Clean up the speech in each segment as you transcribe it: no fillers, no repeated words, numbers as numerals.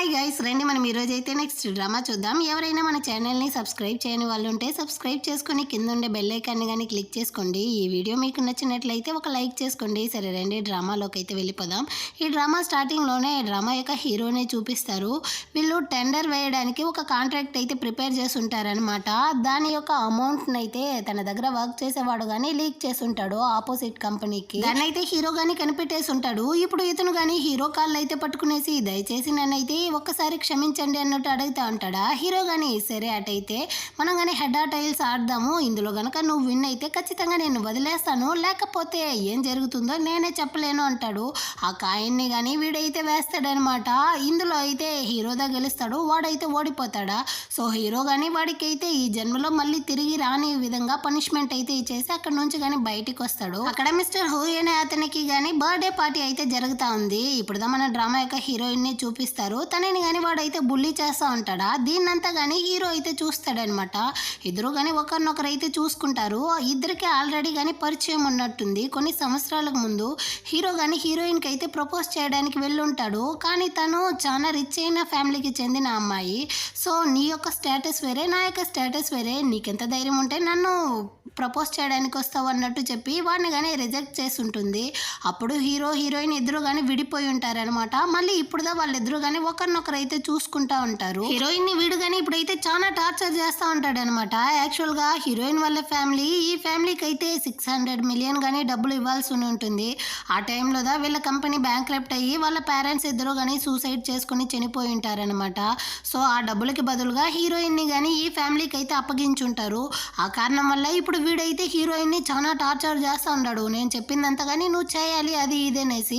Hi guys, రండి మనం ఈరోజు అయితే నెక్స్ట్ డ్రామా చూద్దాం. ఎవరైనా మన ఛానల్ని సబ్స్క్రైబ్ చేయని వాళ్ళు ఉంటే సబ్స్క్రైబ్ చేసుకొని కింద ఉండే బెల్ ఐకాన్ని కానీ క్లిక్ చేసుకోండి. ఈ వీడియో మీకు నచ్చినట్లయితే ఒక లైక్ చేసుకోండి. సరే రండి డ్రామాలోకి అయితే వెళ్ళిపోదాం. ఈ డ్రామా స్టార్టింగ్లోనే డ్రామా యొక్క హీరోనే చూపిస్తారు. వీళ్ళు టెండర్ వేయడానికి ఒక కాంట్రాక్ట్ అయితే ప్రిపేర్ చేసి ఉంటారనమాట. దాని యొక్క అమౌంట్ని అయితే తన దగ్గర వర్క్ చేసేవాడు కానీ లీక్ చేసి ఉంటాడు ఆపోజిట్ కంపెనీకి. దాన్ని అయితే హీరో కానీ కనిపెట్టేసి ఉంటాడు. ఇప్పుడు ఇతను కానీ హీరో కాళ్ళు అయితే పట్టుకునేసి దయచేసి నన్నైతే ఒక్కసారి క్షమించండి అన్నట్టు అడుగుతా ఉంటాడా. హీరో గాని సరే అటైతే మనం కానీ హెడ్ ఆ టైల్స్ ఆడదాము, ఇందులో గనక నువ్వు విన్ అయితే ఖచ్చితంగా నేను వదిలేస్తాను, లేకపోతే ఏం జరుగుతుందో నేనే చెప్పలేను అంటాడు. ఆ కాయిన్ని కానీ వీడైతే వేస్తాడనమాట. ఇందులో అయితే హీరోదా గెలుస్తాడు, వాడైతే ఓడిపోతాడా. సో హీరో కానీ వాడికి అయితే ఈ జన్మలో మళ్ళీ తిరిగి రాని విధంగా పనిష్మెంట్ అయితే ఇచ్చేసి అక్కడ నుంచి కానీ బయటికి వస్తాడు. అక్కడ మిస్టర్ హూ అనే అతనికి కానీ బర్త్డే పార్టీ అయితే జరుగుతా ఉంది. ఇప్పుడు మన డ్రామా యొక్క హీరోయిన్ ని చూపిస్తారు. తనని కానీ వాడైతే బుల్లి చేస్తూ ఉంటాడా. దీన్నంతా కానీ హీరో అయితే చూస్తాడనమాట. ఇద్దరు కానీ ఒకరినొకరు అయితే చూసుకుంటారు. ఇద్దరికి ఆల్రెడీ కానీ పరిచయం ఉన్నట్టుంది. కొన్ని సంవత్సరాలకు ముందు హీరో కానీ హీరోయిన్కి అయితే ప్రపోజ్ చేయడానికి వెళ్ళుంటాడు. కానీ తను చాలా రిచ్ అయిన ఫ్యామిలీకి చెందిన అమ్మాయి. సో నీ యొక్క స్టేటస్ వేరే, నా యొక్క స్టేటస్ వేరే, నీకెంత ధైర్యం ఉంటే నన్ను ప్రపోజ్ చేయడానికి వస్తావు అన్నట్టు చెప్పి వాడిని కానీ రిజెక్ట్ చేసి ఉంటుంది. అప్పుడు హీరో హీరోయిన్ ఇద్దరు కానీ విడిపోయి ఉంటారనమాట. మళ్ళీ ఇప్పుడుదా వాళ్ళిద్దరు కానీ ఒకరినొకరు అయితే చూసుకుంటా ఉంటారు. హీరోయిన్ ని వీడు కానీ ఇప్పుడైతే చాలా టార్చర్ చేస్తూ ఉంటాడు అనమాట. యాక్చువల్ గా హీరోయిన్ వాళ్ళ ఫ్యామిలీ ఈ ఫ్యామిలీకి అయితే 600 మిలియన్ కానీ డబ్బులు ఇవ్వాల్సి ఉంటుంది. ఆ టైంలో వీళ్ళ కంపెనీ బ్యాంక్రప్ట్ అయ్యి వాళ్ళ పేరెంట్స్ ఇద్దరు కానీ సూసైడ్ చేసుకుని చనిపోయి ఉంటారనమాట. సో ఆ డబ్బులకి బదులుగా హీరోయిన్ ని కానీ ఈ ఫ్యామిలీకి అయితే అప్పగించుంటారు. ఆ కారణం వల్ల ఇప్పుడు వీడైతే హీరోయిన్ ని చాలా టార్చర్ చేస్తూ ఉంటాడు. నేను చెప్పిందంతా కానీ నువ్వు చేయాలి అది ఇదేనేసి.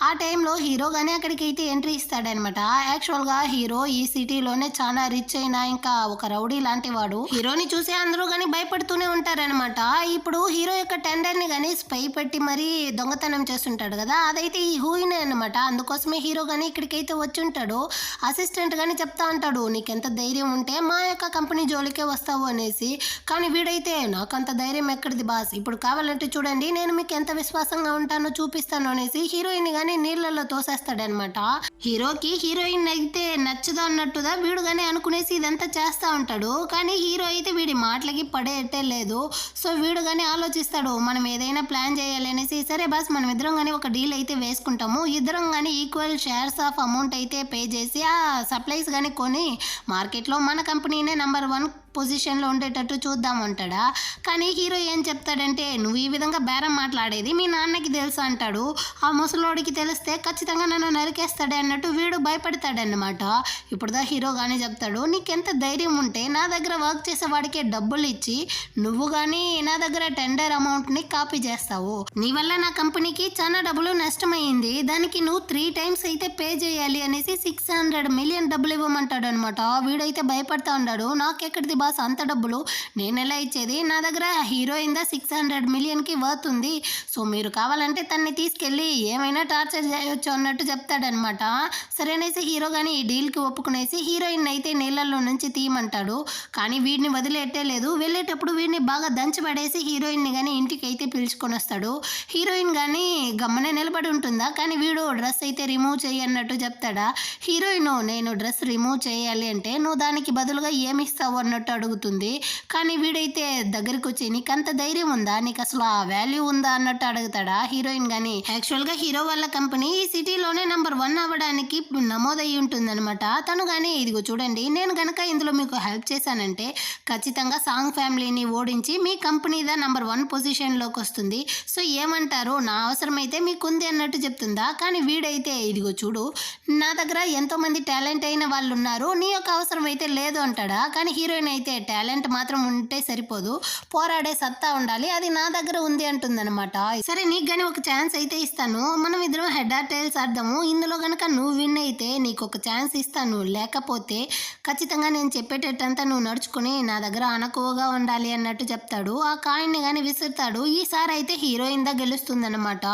ఆ టైంలో హీరో కానీ అక్కడికి అయితే ఎంట్రీ ఇస్తాడనమాట. యాక్చువల్ గా హీరో ఈ సిటీలోనే చాలా రిచ్ అయిన ఇంకా ఒక రౌడీ లాంటి వాడు. హీరోని చూసి అందరూ కానీ భయపడుతూనే ఉంటారనమాట. ఇప్పుడు హీరో యొక్క టెండర్ ని కానీ స్పై పెట్టి మరీ దొంగతనం చేస్తుంటాడు కదా, అదైతే ఈ హూయినే అనమాట. అందుకోసమే హీరో కానీ ఇక్కడికైతే వచ్చి ఉంటాడు. అసిస్టెంట్ కానీ చెప్తా ఉంటాడు, నీకెంత ధైర్యం ఉంటే మా యొక్క కంపెనీ జోలికే వస్తావు అనేసి. కానీ వీడైతే నాకంత ధైర్యం ఎక్కడిది బాస్, ఇప్పుడు కావాలంటే చూడండి నేను మీకు ఎంత విశ్వాసంగా ఉంటానో చూపిస్తాను అనేసి హీరోయిన్ గానీ నీళ్లలో తోసేస్తాడనమాట. హీరోకి హీరోయిన్ అయితే నచ్చదు అన్నట్టుగా వీడు కానీ అనుకునేసి ఇదంతా చేస్తూ ఉంటాడు. కానీ హీరో అయితే వీడి మాటలకి పడేటే లేదు. సో వీడు కానీ ఆలోచిస్తాడు, మనం ఏదైనా ప్లాన్ చేయాలి అనేసి. సరే బాస్, మనం ఇద్దరం కానీ ఒక డీల్ అయితే వేసుకుంటాము, ఇద్దరం కానీ ఈక్వల్ షేర్స్ ఆఫ్ అమౌంట్ అయితే పే చేసి ఆ సప్లైస్ కానీ కొని మార్కెట్లో మన కంపెనీనే నెంబర్ 1 పొజిషన్లో ఉండేటట్టు చూద్దామంటాడా. కానీ హీరో ఏం చెప్తాడంటే, నువ్వు ఈ విధంగా బేరం మాట్లాడేది మీ నాన్నకి తెలుసు అంటాడు. ఆ ముసలోడికి తెలిస్తే ఖచ్చితంగా నన్ను నరికేస్తాడే అన్నట్టు వీడు భయపడతాడన్నమాట. ఇప్పుడుదా హీరో కానీ చెప్తాడు, నీకెంత ధైర్యం ఉంటే నా దగ్గర వర్క్ చేసేవాడికే డబ్బులు ఇచ్చి నువ్వు కానీ నా దగ్గర టెండర్ అమౌంట్ని కాపీ చేస్తావు. నీ వల్ల నా కంపెనీకి చాలా డబ్బులు నష్టమైంది, దానికి నువ్వు 3 టైమ్స్ అయితే పే చేయాలి అనేసి 600 మిలియన్ డబ్బులు ఇవ్వమంటాడు అనమాట. వీడైతే భయపడతా ఉన్నాడు, నాకెక్కడిది బాస్ అంత డబ్బులు, నేను ఎలా ఇచ్చేది, నా దగ్గర హీరోయిన్ 600 మిలియన్కి వర్త్ ఉంది. సో మీరు కావాలంటే తన్ని తీసుకెళ్ళి ఏమైనా టార్చర్ చేయొచ్చు అన్నట్టు చెప్తాడనమాట. సరేనేసి హీరో కానీ ఈ డీల్కి ఒప్పుకునేసి హీరోయిన్ అయితే నీళ్ళల్లో నుంచి తీయమంటాడు. కానీ వీడిని వదిలేట్టే లేదు. వెళ్ళేటప్పుడు వీడిని బాగా దంచబడేసి హీరోయిన్ని కానీ ఇంటికి అయితే పిలుచుకొని వస్తాడు. హీరోయిన్ కానీ గమ్మనే నిలబడి ఉంటుందా, కానీ వీడు డ్రెస్ అయితే రిమూవ్ చేయన్నట్టు చెప్తాడా. హీరోయిన్ నేను డ్రెస్ రిమూవ్ చేయాలి అంటే నువ్వు దానికి బదులుగా ఏమి ఇస్తావు అన్నట్టు అడుగుతుంది. కానీ వీడైతే దగ్గరికి వచ్చి నీకంత ధైర్యం ఉందా, నీకు అసలు ఆ వాల్యూ ఉందా అన్నట్టు అడుగుతాడా. హీరోయిన్ గానీ యాక్చువల్ గా హీరో వాళ్ళ కంపెనీ ఈ సిటీలోనే నెంబర్ 1 అవ్వడానికి నమోదయ్యి ఉంటుందన్నమాట. తను కానీ ఇదిగో చూడండి, నేను గనక ఇందులో మీకు హెల్ప్ చేశానంటే ఖచ్చితంగా సాంగ్ ఫ్యామిలీని ఓడించి మీ కంపెనీదా నెంబర్ 1 పొజిషన్లోకి వస్తుంది. సో ఏమంటారు, నా అవసరం అయితే మీకుంది అన్నట్టు చెప్తుందా. కానీ వీడైతే ఇదిగో చూడు, నా దగ్గర ఎంతో మంది టాలెంట్ అయిన వాళ్ళు ఉన్నారు, నీ యొక్క అవసరం అయితే లేదు అంటాడా. కానీ హీరోయిన్ అయితే టాలెంట్ మాత్రం ఉంటే సరిపోదు, పోరాడే సత్తా ఉండాలి, అది నా దగ్గర ఉంది అంటుందన్నమాట. సరే నీకు కానీ ఒక ఛాన్స్ అయితే ఇస్తాను, మనం ఇద్దరం హెడ్ ఆర్ టైల్స్ ఆడదాము, ఇందులో కనుక నువ్వు విన్ అయితే నీకు ఒక ఛాన్స్ ఇస్తాను, లేకపోతే ఖచ్చితంగా నేను చెప్పేటట్టంతా నువ్వు నడుచుకుని నా దగ్గర అనకువగా ఉండాలి అన్నట్టు చెప్తాడు. ఆ కాయిన్ని కానీ విసురుతాడు. ఈసారి అయితే హీరోయిన్ గెలుస్తుందన్నమాట.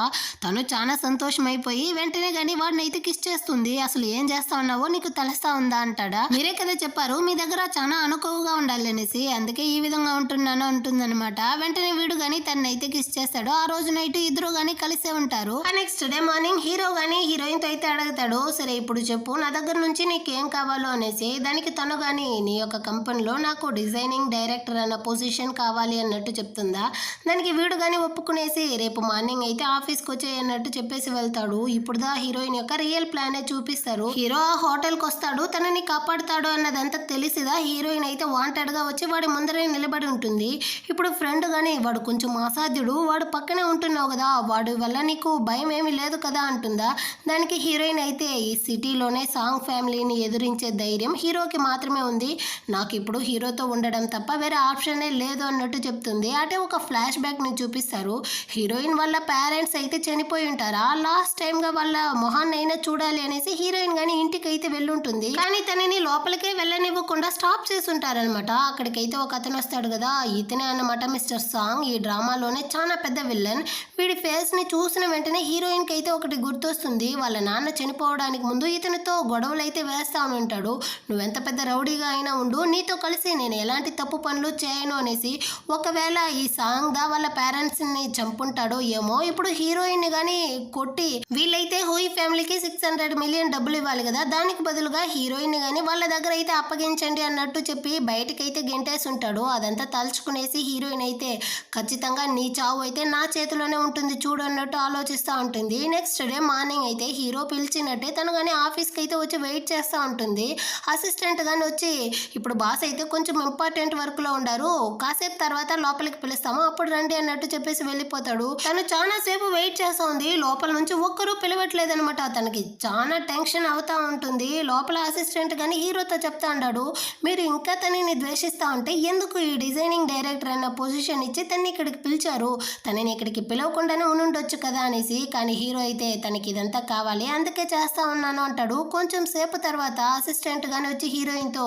తను చాలా సంతోషమైపోయి వెంటనే కానీ వాడిని అయితే కిస్ చేస్తుంది. అసలు ఏం చేస్తా ఉన్నావో నీకు తెలుస్తా ఉందా అంటాడా. మీరే కదా చెప్పారు మీ దగ్గర చాలా అనుకువగా ఉండాలనేసి అందుకే ఈ విధంగా ఉంటున్నాను అంటుందన్నమాట. వెంటనే వీడు గాని తనైతే కిస్ చేస్తాడు. ఆ రోజు నైట్ ఇద్దరు గాని కలిసే ఉంటారు. నెక్స్ట్ డే మార్నింగ్ హీరో గాని హీరోయిన్ తో అయితే అడుగుతాడు, సరే ఇప్పుడు చెప్పు నా దగ్గర నుంచి నీకేం కావాలో అనేసి. దానికి తను గాని నీ యొక్క కంపెనీలో నాకు డిజైనింగ్ డైరెక్టర్ అన్న పొజిషన్ కావాలి అన్నట్టు చెప్తుందా. దానికి వీడు గాని ఒప్పుకునేసి రేపు మార్నింగ్ అయితే ఆఫీస్కి వచ్చేయి అన్నట్టు చెప్పేసి వెళ్తాడు. ఇప్పుడుదా హీరోయిన్ యొక్క రియల్ ప్లానే చూపిస్తారు. హీరో ఆ హోటల్కి వస్తాడు, తనని కాపాడుతాడు అన్నదంతా తెలిసిదా హీరోయిన్ అయితే వాంటెడ్ గా వచ్చి వాడి ముందరే నిలబడి ఉంటుంది. ఇప్పుడు ఫ్రెండ్ గాని వాడు కొంచెం అసాధ్యుడు, వాడు పక్కనే ఉంటున్నావు కదా, వాడి వల్ల నీకు భయం ఏమీ లేదు కదా అంటుందా. దానికి హీరోయిన్ అయితే ఈ సిటీలోనే సాంగ్ ఫ్యామిలీని ఎదురించే ధైర్యం హీరోకి మాత్రమే ఉంది, నాకు ఇప్పుడు హీరోతో ఉండడం తప్ప వేరే ఆప్షనే లేదు అన్నట్టు చెప్తుంది. అంటే ఒక ఫ్లాష్ బ్యాక్ ని చూపిస్తారు. హీరోయిన్ వాళ్ళ పేరెంట్స్ అయితే చనిపోయి ఉంటారా, లాస్ట్ టైమ్ గా వాళ్ళ మొహాన్ని అయినా చూడాలి అనేసి హీరోయిన్ గాని ఇంటికి అయితే వెళ్ళుంటుంది. కానీ తనని లోపలికే వెళ్ళనివ్వకుండా స్టాప్ చేసి ఉంటారనమాట. అక్కడికైతే ఒక అతను వస్తాడు కదా, ఇతనే అన్నమాట మిస్టర్ సాంగ్. ఈ డ్రామాలోనే చాలా పెద్ద విల్లన్. వీడి ఫేస్ ని చూసిన వెంటనే హీరోయిన్ కి అయితే ఒకటి గుర్తొస్తుంది, వాళ్ళ నాన్న చనిపోవడానికి ముందు ఇతనితో గొడవలు అయితే వేస్తా ఉంటాడు. నువ్వెంత పెద్ద రౌడీగా అయినా ఉండు, నీతో కలిసి నేను ఎలాంటి తప్పు పనులు చేయను అనేసి. ఒకవేళ ఈ సాంగ్ దా వాళ్ళ పేరెంట్స్ ని చంపుంటాడో ఏమో. ఇప్పుడు హీరోయిన్ ని గాని కొట్టి వీళ్ళైతే హూయి ఫ్యామిలీకి 600 మిలియన్ డబ్బులు ఇవ్వాలి కదా, దానికి బదులుగా హీరోయిన్ ని గాని వాళ్ళ దగ్గర అయితే అప్పగించండి అన్నట్టు చెప్పి బయటకైతే గెంటేసి ఉంటాడు. అదంతా తలుచుకునేసి హీరోయిన్ అయితే ఖచ్చితంగా నీ చావు అయితే నా చేతిలోనే ఉంటుంది చూడు అన్నట్టు ఆలోచిస్తూ ఉంటుంది. నెక్స్ట్ డే మార్నింగ్ అయితే హీరో పిలిచినట్టే తను కానీ ఆఫీస్కి అయితే వచ్చి వెయిట్ చేస్తూ ఉంటుంది. అసిస్టెంట్ కానీ వచ్చి ఇప్పుడు బాస్ అయితే కొంచెం ఇంపార్టెంట్ వర్క్లో ఉండారు, కాసేపు తర్వాత లోపలికి పిలుస్తాము అప్పుడు రండి అన్నట్టు చెప్పేసి వెళ్ళిపోతాడు. తను చాలా సేపు వెయిట్ చేస్తూ ఉంది, లోపల నుంచి ఒక్కరూ పిలవట్లేదు అనమాట. తనకి చాలా టెన్షన్ అవుతా ఉంటుంది. లోపల అసిస్టెంట్ కానీ హీరోతో చెప్తా ఉన్నాడు, మీరు ఇంకా తనని ద్వేషిస్తూ ఉంటే ఎందుకు ఈ డిజైనింగ్ డైరెక్టర్ అన్న పొజిషన్ ఇచ్చి తనని ఇక్కడికి పిలిచారు, తనని ఇక్కడికి పిలవకుండానే ఉండుండొచ్చు కదా అనేసి. కానీ హీరో అయితే తనకి ఇదంతా కావాలి అందుకే చేస్తా ఉన్నాను అంటాడు. కొంచెం సేపు తర్వాత అసిస్టెంట్ గాని వచ్చి హీరోయిన్తో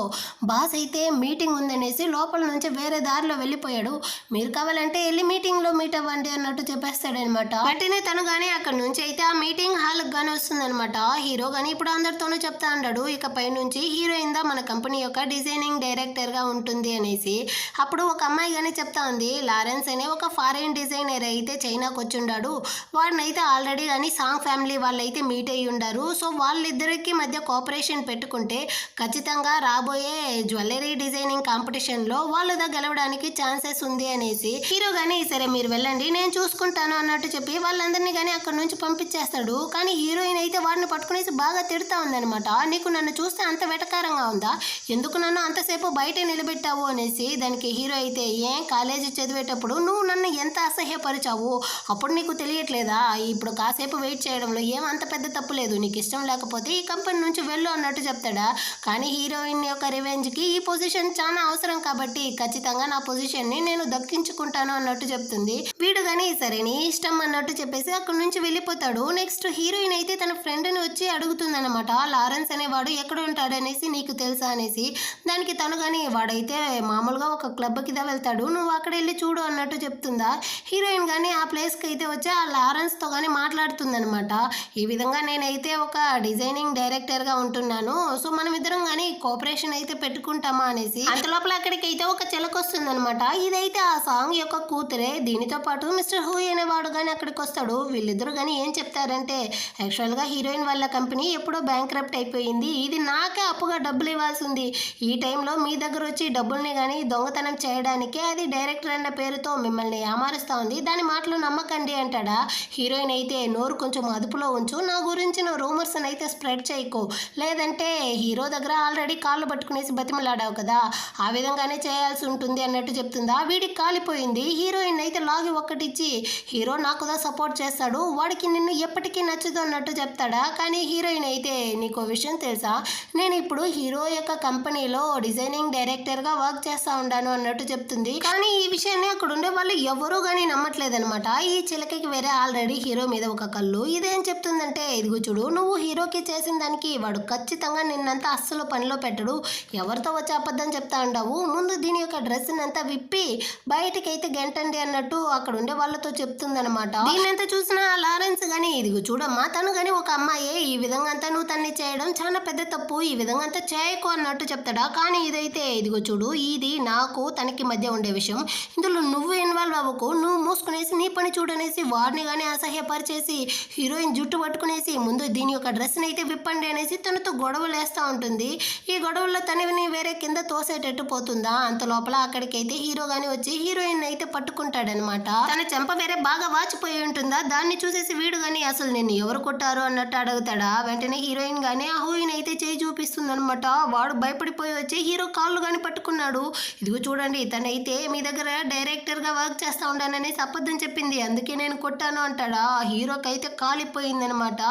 బాస్ అయితే మీటింగ్ ఉందనేసి లోపల నుంచి వేరే దారిలో వెళ్ళిపోయాడు, మీరు కావాలంటే వెళ్ళి మీటింగ్ లో మీట్ అవ్వండి అన్నట్టు చెప్పేస్తాడనమాట. వెంటనే తను గానీ అక్కడ నుంచి అయితే ఆ మీటింగ్ హాల్ గానీ వస్తుందనమాట. హీరో గానీ ఇప్పుడు అందరితోనూ చెప్తా అన్నాడు, ఇక పై నుంచి హీరోయిన్ దా మన కంపెనీ యొక్క డిజైనింగ్ డైరెక్టర్ గా ఉంటుంది అనేసి. అప్పుడు ఒక అమ్మాయి గానీ చెప్తా ఉంది, లారెన్స్ అనే ఒక ఫారిన్ డిజైనర్ అయితే చైనాకు వచ్చి ఉండాడు, వాడినైతే ఆల్రెడీ కానీ సాంగ్ ఫ్యామిలీ వాళ్ళైతే మీట్ అయ్యి ఉండారు, సో వాళ్ళిద్దరికి మధ్య కోఆపరేషన్ పెట్టుకుంటే ఖచ్చితంగా రాబోయే జ్యువెలరీ డిజైనింగ్ కాంపిటీషన్ లో వాళ్ళదా గెలవడానికి ఛాన్సెస్ ఉంది అనేసి. హీరో గానీ సరే మీరు వెళ్ళండి నేను చూసుకుంటాను అన్నట్టు చెప్పి వాళ్ళందరినీ కానీ అక్కడ నుంచి పంపించేస్తాడు. కానీ హీరోయిన్ అయితే వాడిని పట్టుకునేసి బాగా తిడతా ఉందనమాట, నీకు నన్ను చూస్తే అంత వెటకారంగా ఉందా, ఎందుకు నన్ను అంతసేపు బయట నిలబెట్టావు అనేసి. దానికి హీరో అయితే కాలేజీ చదివేటప్పుడు నువ్వు నన్ను ఎంత అసహ్యపరిచావు, అప్పుడు నీకు తెలియట్లేదా, ఇప్పుడు కాసేపు వెయిట్ చేయడంలో అంత పెద్ద తప్పు లేదు, నీకు ఇష్టం లేకపోతే ఈ కంపెనీ నుంచి వెళ్ళు అన్నట్టు చెప్తాడా. కానీ హీరోయిన్ యొక్క రివెంజ్ కి ఈ పొజిషన్ చాలా అవసరం కాబట్టి ఖచ్చితంగా నా పొజిషన్ ని నేను దక్కించుకుంటాను అన్నట్టు చెప్తుంది. వీడు గానీ సరే నీ ఇష్టం అన్నట్టు చెప్పేసి అక్కడ నుంచి వెళ్ళిపోతాడు. నెక్స్ట్ హీరోయిన్ అయితే తన ఫ్రెండ్ ని వచ్చి అడుగుతుందన్నమాట, లారెన్స్ అనేవాడు ఎక్కడ ఉంటాడనేసి నీకు తెలుసా అనేసి. దానికి తను గానీ వాడైతే మామూలుగా ఒక క్లబ్ కింద వెళ్తాడు, నువ్వు అక్కడ వెళ్ళి చూడు అన్నట్టు చెప్తుందా. హీరోయిన్ కానీ ఆ ప్లేస్కి అయితే వచ్చి ఆ లారెన్స్తో కానీ మాట్లాడుతుందనమాట, ఈ విధంగా నేనైతే ఒక డిజైనింగ్ డైరెక్టర్గా ఉంటున్నాను, సో మనం ఇద్దరం కానీ కోఆపరేషన్ అయితే పెట్టుకుంటామా అనేసి. అంత లోపల అక్కడికైతే ఒక చిలక వస్తుందనమాట, ఇదైతే ఆ సాంగ్ యొక్క కూతురే. దీనితో పాటు మిస్టర్ హూ అనేవాడు కానీ అక్కడికి వస్తాడు. వీళ్ళిద్దరు కానీ ఏం చెప్తారంటే, యాక్చువల్గా హీరోయిన్ వాళ్ళ కంపెనీ ఎప్పుడో బ్యాంక్రప్ట్ అయిపోయింది, ఇది నాకే అప్పుగా డబ్బులు ఇవ్వాల్సి ఉంది, ఈ టైంలో మీ దగ్గర వచ్చి డబ్బుల్ని కానీ దొంగతనం చేయడానికే అది డైరెక్టర్ అన్న పేరుతో మిమ్మల్ని ఏమారుస్తా ఉంది, దాని మాటలు నమ్మకండి అంటాడా. హీరోయిన్ అయితే నోరు కొంచెం అదుపులో ఉంచు, నా గురించిన రూమర్స్ అయితే స్ప్రెడ్ చేయకు, లేదంటే హీరో దగ్గర ఆల్రెడీ కాళ్ళు పట్టుకునేసి బతిమలాడావు కదా, ఆ విధంగానే చేయాల్సి ఉంటుంది అన్నట్టు చెప్తుందా. వీడికి కాలిపోయింది. హీరోయిన్ అయితే లాగి ఒక్కటిచ్చి, హీరో నాకుదా సపోర్ట్ చేస్తాడు, వాడికి నిన్ను ఎప్పటికీ నచ్చదు అన్నట్టు చెప్తాడా. కానీ హీరోయిన్ అయితే నీకో విషయం తెలుసా, నేను ఇప్పుడు హీరో యొక్క కంపెనీలో డిజైనింగ్ డైరెక్టర్గా వర్క్ చేస్తా ఉన్నాను అన్నట్టు చెప్తుంది. కానీ ఈ విషయాన్ని అక్కడ ఉండే వాళ్ళు ఎవరూ కానీ నమ్మట్లేదనమాట. ఈ చిలకకి వేరే ఆల్రెడీ హీరో మీద ఒక కళ్ళు. ఇదేం చెప్తుందంటే, ఇదిగో చూడు నువ్వు హీరోకి చేసిన దానికి వాడు ఖచ్చితంగా నిన్నంతా అస్సలు పనిలో పెట్టడు, ఎవరితో వచ్చి అబద్ధం చెప్తా ఉండవు, ముందు దీని యొక్క డ్రెస్ అంతా విప్పి బయటకైతే గెంటండి అన్నట్టు అక్కడ ఉండే వాళ్ళతో చెప్తుందనమాట. దీన్నంతా చూసిన లారెన్స్ గానీ, ఇదిగో చూడమ్మా తను గానీ ఒక అమ్మాయే, ఈ విధంగా అంతా నువ్వు తన్ని చేయడం చాలా పెద్ద తప్పు, ఈ విధంగా అంతా చేయకు అన్నట్టు చెప్తాడా. కానీ ఇదైతే ఇదిగో చూడు ఇది నాకు తనకి మధ్య ఉండే విషయం, ఇందులో నువ్వు ఇన్వాల్వ్ అవ్వకు, నువ్వు మూసుకునేసి నీ పని చూడనేసి వాడిని కానీ అసహ్యపరిచేసి హీరోయిన్ జుట్టు పట్టుకునేసి ముందు దీని యొక్క డ్రెస్ని అయితే విప్పండి అనేసి తనతో గొడవలు వేస్తూ ఉంటుంది. ఈ గొడవల్లో తనని వేరే కింద తోసేటట్టు పోతుందా, అంత లోపల అక్కడికైతే హీరో గాని వచ్చి హీరోయిన్ అయితే పట్టుకుంటాడనమాట. తన చెంప వేరే బాగా వాచిపోయి ఉంటుందా, దాన్ని చూసేసి వీడు గాని అసలు నేను ఎవరు కొట్టారు అన్నట్టు అడుగుతాడా. వెంటనే హీరోయిన్ గానీ ఆ హూయిన్ అయితే చేయి చూపిస్తుంది అనమాట. వాడు భయపడిపోయి వచ్చి హీరో కాళ్ళు కానీ పట్టుకున్నాడు. ఇదిగో చూడండి తనైతే మీ దగ్గర డైరెక్టర్గా వర్క్ చేస్తూ ఉంటాననేసి అబద్ధం చెప్పింది, అందుకే నేను కొట్టాను అంటాడా. ఆ హీరోకి అయితే కాలిపోయింది అనమాట.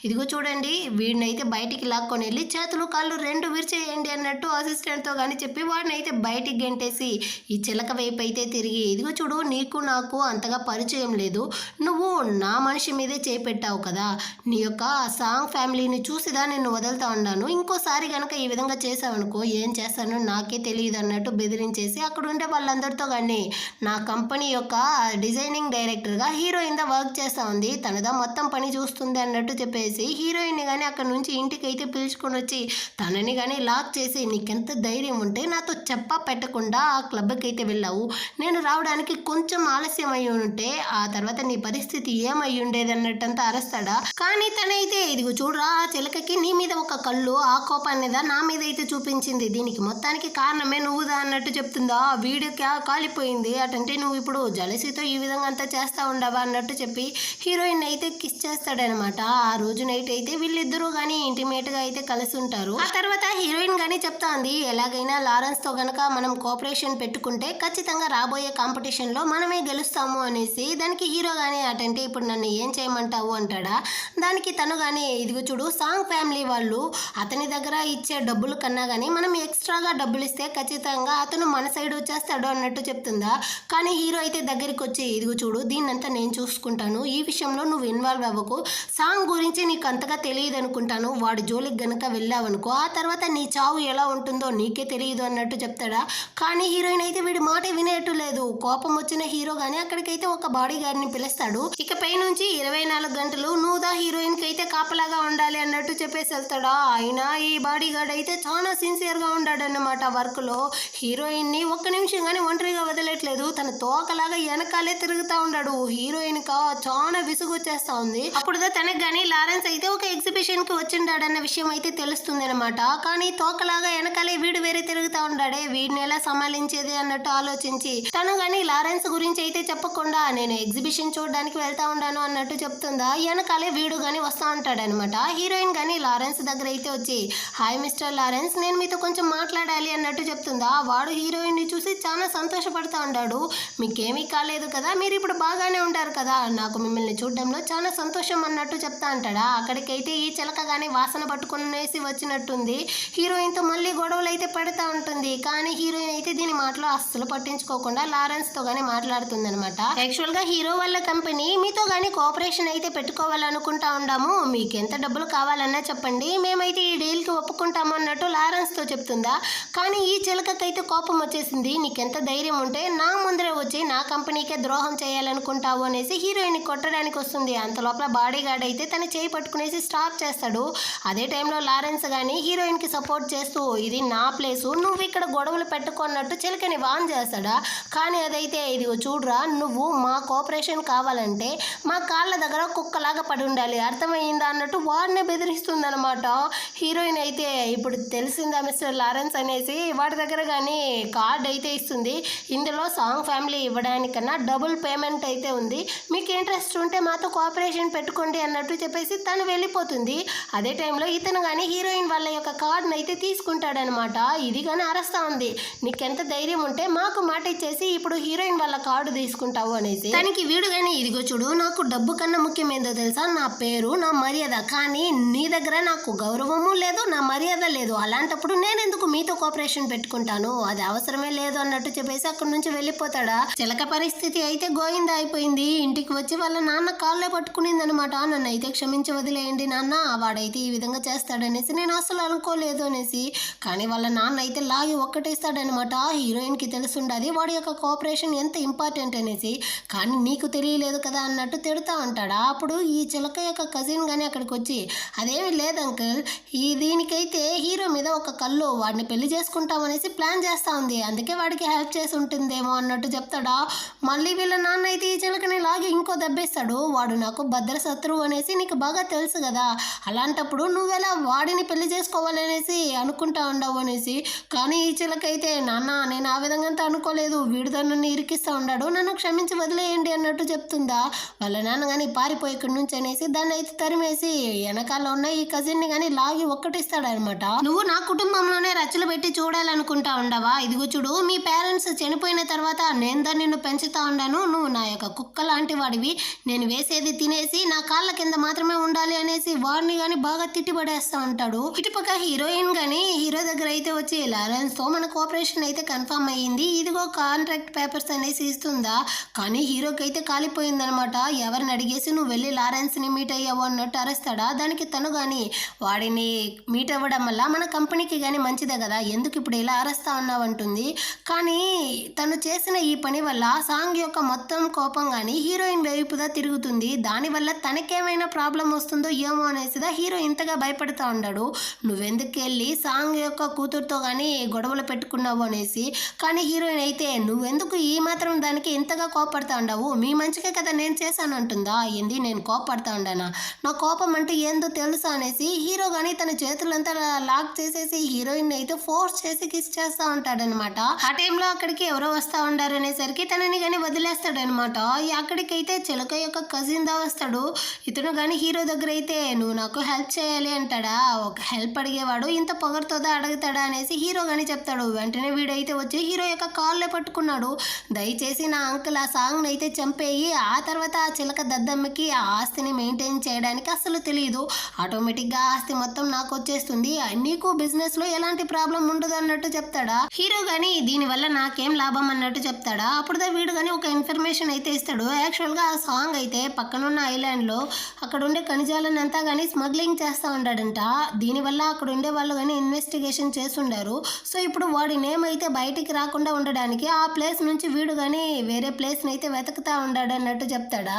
ఇదిగో చూడండి వీడినైతే బయటికి లాక్కొని వెళ్ళి చేతులు కాళ్ళు రెండు విరిచేయండి అన్నట్టు అసిస్టెంట్తో కానీ చెప్పి వాడిని అయితే బయటికి గెంటేసి ఈ చిలక వైపు అయితే తిరిగి ఇదిగో చూడు నీకు నాకు అంతగా పరిచయం లేదు, నువ్వు నా మనిషి మీదే చేపెట్టావు కదా, నీ యొక్క సాంగ్ ఫ్యామిలీని చూసిదా నిన్ను వదులుతా ఉన్నాను, ఇంకోసారి కనుక ఈ విధంగా చేసావనుకో ఏం చేస్తానో నాకే తెలియదు అన్నట్టు బెదిరించేసి అక్కడ ఉండే వాళ్ళందరితో కానీ నా కంపెనీ యొక్క డిజైనింగ్ డైరెక్టర్గా హీరోయిన్ దా వర్క్ చేస్తూ ఉంది, తనదా మొత్తం పని చూస్తుంది అన్నట్టు చెప్పేసి హీరోయిన్ని కానీ అక్కడ నుంచి ఇంటికి అయితే పిలుచుకొని వచ్చి తనని కానీ లాక్ చేసి నీకెంత ధైర్యం ఉంటే నాతో చెప్పా పెట్టకుండా ఆ క్లబ్కి అయితే వెళ్ళావు, నేను రావడానికి కొంచెం ఆలస్యం అయి ఉంటే ఆ తర్వాత నీ పరిస్థితి ఏమై ఉండేది అన్నట్టంతా అరస్తాడా. కానీ తనైతే ఇదిగో చూడరా ఆ చిలకకి నీ మీద ఒక కళ్ళు ఆ కోపాన్నిదా నా మీద అయితే చూపించింది, దీనికి మొత్తానికి కారణమే నువ్వుదా అన్నట్టు చెప్తుందా. వీడికి కాలిపోయింది అటంటే నువ్వు ఇప్పుడు జలసితో ఈ విధంగా అంతా చేస్తా ఉండవా అన్నట్టు చెప్పి హీరోయిన్ అయితే కిస్ చేస్తాడనమాట. ఆ రోజు నైట్ అయితే వీళ్ళిద్దరూ కానీ ఇంటిమేట్గా అయితే కలిసి ఉంటారు. ఆ తర్వాత హీరోయిన్ కానీ చెప్తా ఉంది ఎలాగైనా లారెన్స్తో గనక మనం కోఆపరేషన్ పెట్టుకుంటే ఖచ్చితంగా రాబోయే కాంపిటీషన్లో మనమే గెలుస్తాము అనేసి. దానికి హీరో కానీ అటంటే ఇప్పుడు నన్ను ఏం చేయమంటావు అంటాడా. దానికి తను కానీ ఇదిగో చూడు సాంగ్ ఫ్యామిలీ వాళ్ళు అతని దగ్గర ఇచ్చే డబ్బులు కన్నా కానీ మనం ఎక్స్ట్రాగా డబ్బులు ఇస్తే ఖచ్చితంగా అతను మన సైడ్ వచ్చేస్తాడు అన్నట్టు చెప్తుందా. కానీ హీరో అయితే దగ్గరికి వచ్చి ఇదిగో చూడు దీన్నంతా నేను చూసుకుంటాను, ఈ విషయంలో నువ్వు ఇన్వాల్వ్ అవ్వకు, సాంగ్ గురించి నీకు అంతగా తెలియదు అనుకుంటాను, వాడి జోలికి గనక వెళ్ళావనుకో ఆ తర్వాత నీ చావు ఎలా ఉంటుందో నీకే తెలియదు అన్నట్టు చెప్తాడా. కానీ హీరోయిన్ అయితే వీడి మాట వినేట్టు లేదు. కోపం వచ్చిన హీరో గానీ అక్కడికైతే ఒక బాడీ గార్డ్ని పిలుస్తాడు. ఇకపై నుంచి 24 గంటలు నువ్వు దా హీరోయిన్ కి అయితే కాపలాగా ఉండాలి అన్నట్టు చెప్పేసి వెళ్తాడా. అయినా ఈ బాడీ గార్డ్ అయితే చాలా సిన్సియర్గా ఉండాడన్నమాట వర్క్ లో. హీరోయిన్ ని ఒక్క నిమిషం కానీ ఒంటరిగా వదిలేట్లేదు, తన తోకలాగా వెనకాలే తిరుగుతూ ఉన్నాడు. హీరోయిన్ కా చాలా విసుగు వచ్చేస్తా ఉంది. అప్పుడుదా తనకు కానీ లారెన్స్ అయితే ఒక ఎగ్జిబిషన్ కి వచ్చిండాడన్న విషయం అయితే తెలుస్తుంది అనమాట. కానీ తోకలాగా వెనకాలే వీడు వేరే తిరుగుతా ఉన్నాడే, వీడిని ఎలా సమాలించేది అన్నట్టు ఆలోచించి తను కానీ లారెన్స్ గురించి అయితే చెప్పకుండా నేను ఎగ్జిబిషన్ చూడడానికి వెళ్తా ఉన్నాను అన్నట్టు చెప్తుందా. వెనకాలే వీడు కానీ వస్తా ఉంటాడనమాట. హీరోయిన్ కానీ లారెన్స్ దగ్గర అయితే వచ్చి హాయ్ మిస్టర్ లారెన్స్ నేను మీతో కొంచెం మాట్లాడాలి అన్నట్టు చెప్తుందా. వాడు హీరోయిన్ ని చూసి చాలా సంతోషపడతా ఉంటాడు. మీకేమీ కాలేదు కదా, మీరు ఇప్పుడు బాగానే ఉంటారు కదా, నాకు మిమ్మల్ని చూడడంలో చాలా సంతోషం అన్నట్టు చెప్తా అంటాడా. అక్కడికైతే ఈ చిలక కానీ వాసన పట్టుకునేసి వచ్చినట్టుంది. హీరోయిన్తో మళ్ళీ గొడవలు అయితే పెడతా ఉంటుంది. కానీ హీరోయిన్ అయితే దీని మాటలో అస్సలు పట్టించుకోకుండా లారెన్స్తో కానీ మాట్లాడుతుంది అనమాట. యాక్చువల్గా హీరో వాళ్ళ కంపెనీ మీతో కానీ కోఆపరేషన్ అయితే పెట్టుకోవాలనుకుంటా ఉండాము, మీకు ఎంత డబ్బులు కావాలన్నా చెప్పండి, మేమైతే ఈ డీల్కి ఒప్పుకుంటాము అన్నట్టు లారెన్స్తో చెప్తుందా. కానీ ఈ చిలకకైతే కోపం వచ్చేసింది, నీకెంత ధైర్యం ఉంటే నా ముందరే వచ్చి నా కంపెనీకే ద్రోహం చేయాలనుకుంటావు అనేసి హీరోయిన్ కొట్టడానికి వస్తుంది. అంత లోపల బాడీ గార్డ్ అయితే తన చేయి పట్టుకునేసి స్టాప్ చేస్తాడు. అదే టైంలో లారెన్స్ కానీ హీరోయిన్ కి సపోర్ట్ చేస్తూ ఇది నా ప్లేసు, నువ్వు ఇక్కడ గొడవలు పెట్టుకున్నట్టు చిలకని వాన్ చేస్తాడా. కానీ అదైతే ఇదిగో చూడరా నువ్వు మా కోఆపరేషన్ కావాలంటే మా కాళ్ళ దగ్గర కుక్కలాగా పడి ఉండాలి అర్థమైందా అన్నట్టు వాడినే బెదిరిస్తుంది అనమాట. హీరోయిన్ అయితే ఇప్పుడు తెలిసిందా మిస్టర్ లారెన్స్ అనేసి వాడి దగ్గర కానీ కార్డ్ అయితే ఇస్తుంది. ఇందులో సాంగ్ ఫ్యామిలీ ఇవ్వడానికన్నా డబుల్ పేమెంట్ అయితే ఉంది, మీకు ఇంట్రెస్ట్ ఉంటే మాతో కోఆపరేషన్ పెట్టుకోండి అన్నట్టు చెప్పేసి తను వెళ్ళిపోతుంది. అదే టైంలో ఇతను కానీ హీరోయిన్ వాళ్ళ యొక్క కార్డును అయితే తీసుకుంటాడనమాట. ఇది కానీ అరస్తా ఉంది, నీకెంత ధైర్యం ఉంటే మాకు మాట ఇచ్చేసి ఇప్పుడు హీరోయిన్ వాళ్ళ కార్డు తీసుకుంటావు అనేసి. తనకి వీడు కానీ ఇదిగో చూడు నాకు డబ్బు కన్నా ముఖ్యమేందో తెలుసా, నా పేరు నా మర్యాద, కానీ నీ దగ్గర నాకు గౌరవము లేదు నా మర్యాద లేదు, అలాంటప్పుడు నేను ఎందుకు మీతో కోఆపరేషన్ పెట్టుకుంటాను, అది అవసరమే లేదు అన్నట్టు చెప్పేసి అక్కడి నుంచి వెళ్ళిపోతాడా. చిలక పరిస్థితి అయితే గోయిందా అయిపోయింది. ఇంటికి వచ్చి వాళ్ళ నాన్న కాళ్ళే పట్టుకునింది అనమాట. నన్ను అయితే క్షమించి వదిలేయండి నాన్న, వాడైతే ఈ విధంగా చేస్తాడనేసి నేను అసలు అనుకోలేదు అనేసి. కానీ వాళ్ళ నాన్న అయితే లాగి ఒక్కటేస్తాడనమాట. హీరోయిన్ కి తెలుసుండది వాడి యొక్క కోఆపరేషన్ ఎంత ఇంపార్టెంట్ అనేసి, కానీ నీకు తెలియలేదు కదా అన్నట్టు తిడుతా ఉంటాడా. అప్పుడు ఈ చిలక యొక్క కజిన్ కానీ అక్కడికి వచ్చి అదేమి లేదు అంకుల్, దీనికైతే హీరో మీద ఒక కళ్ళు, వాడిని పెళ్లి చేసుకుని చేసుకుంటాం అనేసి ప్లాన్ చేస్తూ ఉంది, అందుకే వాడికి హెల్ప్ చేసి ఉంటుందేమో అన్నట్టు చెప్తాడా. మళ్ళీ వీళ్ళ నాన్న అయితే ఈ చిలకని లాగి ఇంకో దెబ్బేస్తాడు. వాడు నాకు భద్ర శత్రువు అనేసి నీకు బాగా తెలుసు కదా, అలాంటప్పుడు నువ్వెలా వాడిని పెళ్లి చేసుకోవాలనేసి అనుకుంటా ఉండవు అనేసి. కానీ ఈ చిలకైతే నాన్న నేను ఆ విధంగా అంతా అనుకోలేదు, వీడితో నన్ను ఇరికిస్తూ ఉన్నాడు, నన్ను క్షమించి వదిలేయండి అన్నట్టు చెప్తుందా. వాళ్ళ నాన్న కానీ పారిపోయి ఇక్కడి నుంచి అనేసి దాన్ని అయితే తరిమేసి వెనకాల ఉన్న ఈ కజిన్ని కానీ లాగి ఒక్కటిస్తాడనమాట. నువ్వు నా కుటుంబంలోనే రచ్చలు పెట్టి చూడాలనుకుంటా ఉండవా, ఇదిగో చూడు మీ పేరెంట్స్ చనిపోయిన తర్వాత నేను దాన్ని నిన్ను పెంచుతా ఉండాను, నువ్వు నా యొక్క కుక్క లాంటి వాడివి, నేను వేసేది తినేసి నా కాళ్ళ కింద మాత్రమే ఉండాలి అనేసి వాడిని కానీ బాగా తిట్టిపడేస్తా ఉంటాడు. ఇటుపక్క హీరోయిన్ కానీ హీరో దగ్గర అయితే వచ్చి లారెన్స్ తో మన కోఆపరేషన్ అయితే కన్ఫర్మ్ అయ్యింది, ఇదిగో కాంట్రాక్ట్ పేపర్స్ అనేసి ఇస్తుందా. కానీ హీరోకి అయితే కాలిపోయిందనమాట. ఎవరిని అడిగేసి నువ్వు వెళ్ళి లారెన్స్ ని మీట్ అయ్యావు అన్నట్టు అరుస్తాడా. దానికి తను కానీ వాడిని మీట్ అవ్వడం వల్ల మన కంపెనీకి కానీ మంచిదే కదా, ఎందుకు ఇప్పుడు ఇలా అరుస్తా ఉన్నావు అంటుంది. కానీ తను చేసిన ఈ పని వల్ల సాంగ్ యొక్క మొత్తం కోపం కానీ హీరోయిన్ వైపుగా తిరుగుతుంది. దానివల్ల తనకేమైనా ప్రాబ్లం వస్తుందో ఏమో అనేసిదా హీరో ఇంతగా భయపడుతూ ఉన్నాడు. నువ్వెందుకు వెళ్ళి సాంగ్ యొక్క కూతురుతో కానీ గొడవలు పెట్టుకున్నావు అనేసి. కానీ హీరోయిన్ అయితే నువ్వెందుకు ఈ మాత్రం దానికి ఇంతగా కోపడుతూ ఉండవు, మీ మంచిగా కదా నేను చేశాను అంటుందా. ఏంది నేను కోపడుతూ ఉండానా, నా కోపం అంటే ఏందో తెలుసా అనేసి హీరో కానీ తన చేతులంతా లాక్ చేసేసి హీరోయిన్ అయితే ఫోర్స్ చేసి కిస్ చేస్తూ ఉంటాడనమాట. ఆ టైంలో అక్కడికి ఎవరో వస్తూ ఉంటారు అనేసరికి తనని కానీ వదిలేస్తాడనమాట. అక్కడికైతే చిలక యొక్క కజిన్ దా వస్తాడు. ఇతను కానీ హీరో దగ్గర అయితే నువ్వు నాకు హెల్ప్ చేయాలి అంటాడా. ఒక హెల్ప్ అడిగేవాడు ఇంత పొగరుతోదా అడుగుతాడా అనేసి హీరో కానీ చెప్తాడు. వెంటనే వీడైతే వచ్చి హీరో యొక్క కాళ్ళే పట్టుకున్నాడు. దయచేసి నా అంకుల్ ఆ సాంగ్ని అయితే చంపేయి, ఆ తర్వాత ఆ చిలక దద్దమ్మకి ఆ ఆస్తిని మెయింటైన్ చేయడానికి అసలు తెలియదు, ఆటోమేటిక్గా ఆస్తి మొత్తం నాకు వచ్చేస్తుంది, నీకు బిజినెస్లో ఎలాంటి ప్రాబ్లం ఉండదు అన్నట్టు చెప్తాడా. హీరో కానీ దీనివల్ల నాకేం లాభం అన్నట్టు చెప్తాడా. అప్పుడుదా వీడు కానీ ఒక ఇన్ఫర్మేషన్ అయితే ఇస్తాడు. యాక్చువల్గా ఆ సాంగ్ అయితే పక్కనున్న ఐలాండ్లో అక్కడ ఉండే ఖనిజాలను అంతా కానీ స్మగ్లింగ్ చేస్తూ ఉంటాడంట. దీనివల్ల అక్కడ ఉండే వాళ్ళు కానీ ఇన్వెస్టిగేషన్ చేస్తుండారు. సో ఇప్పుడు వాడి నేమ్ అయితే బయటికి రాకుండా ఉండడానికి ఆ ప్లేస్ నుంచి వీడు కానీ వేరే ప్లేస్ని అయితే వెతుకుతా ఉన్నాడు అన్నట్టు చెప్తాడా.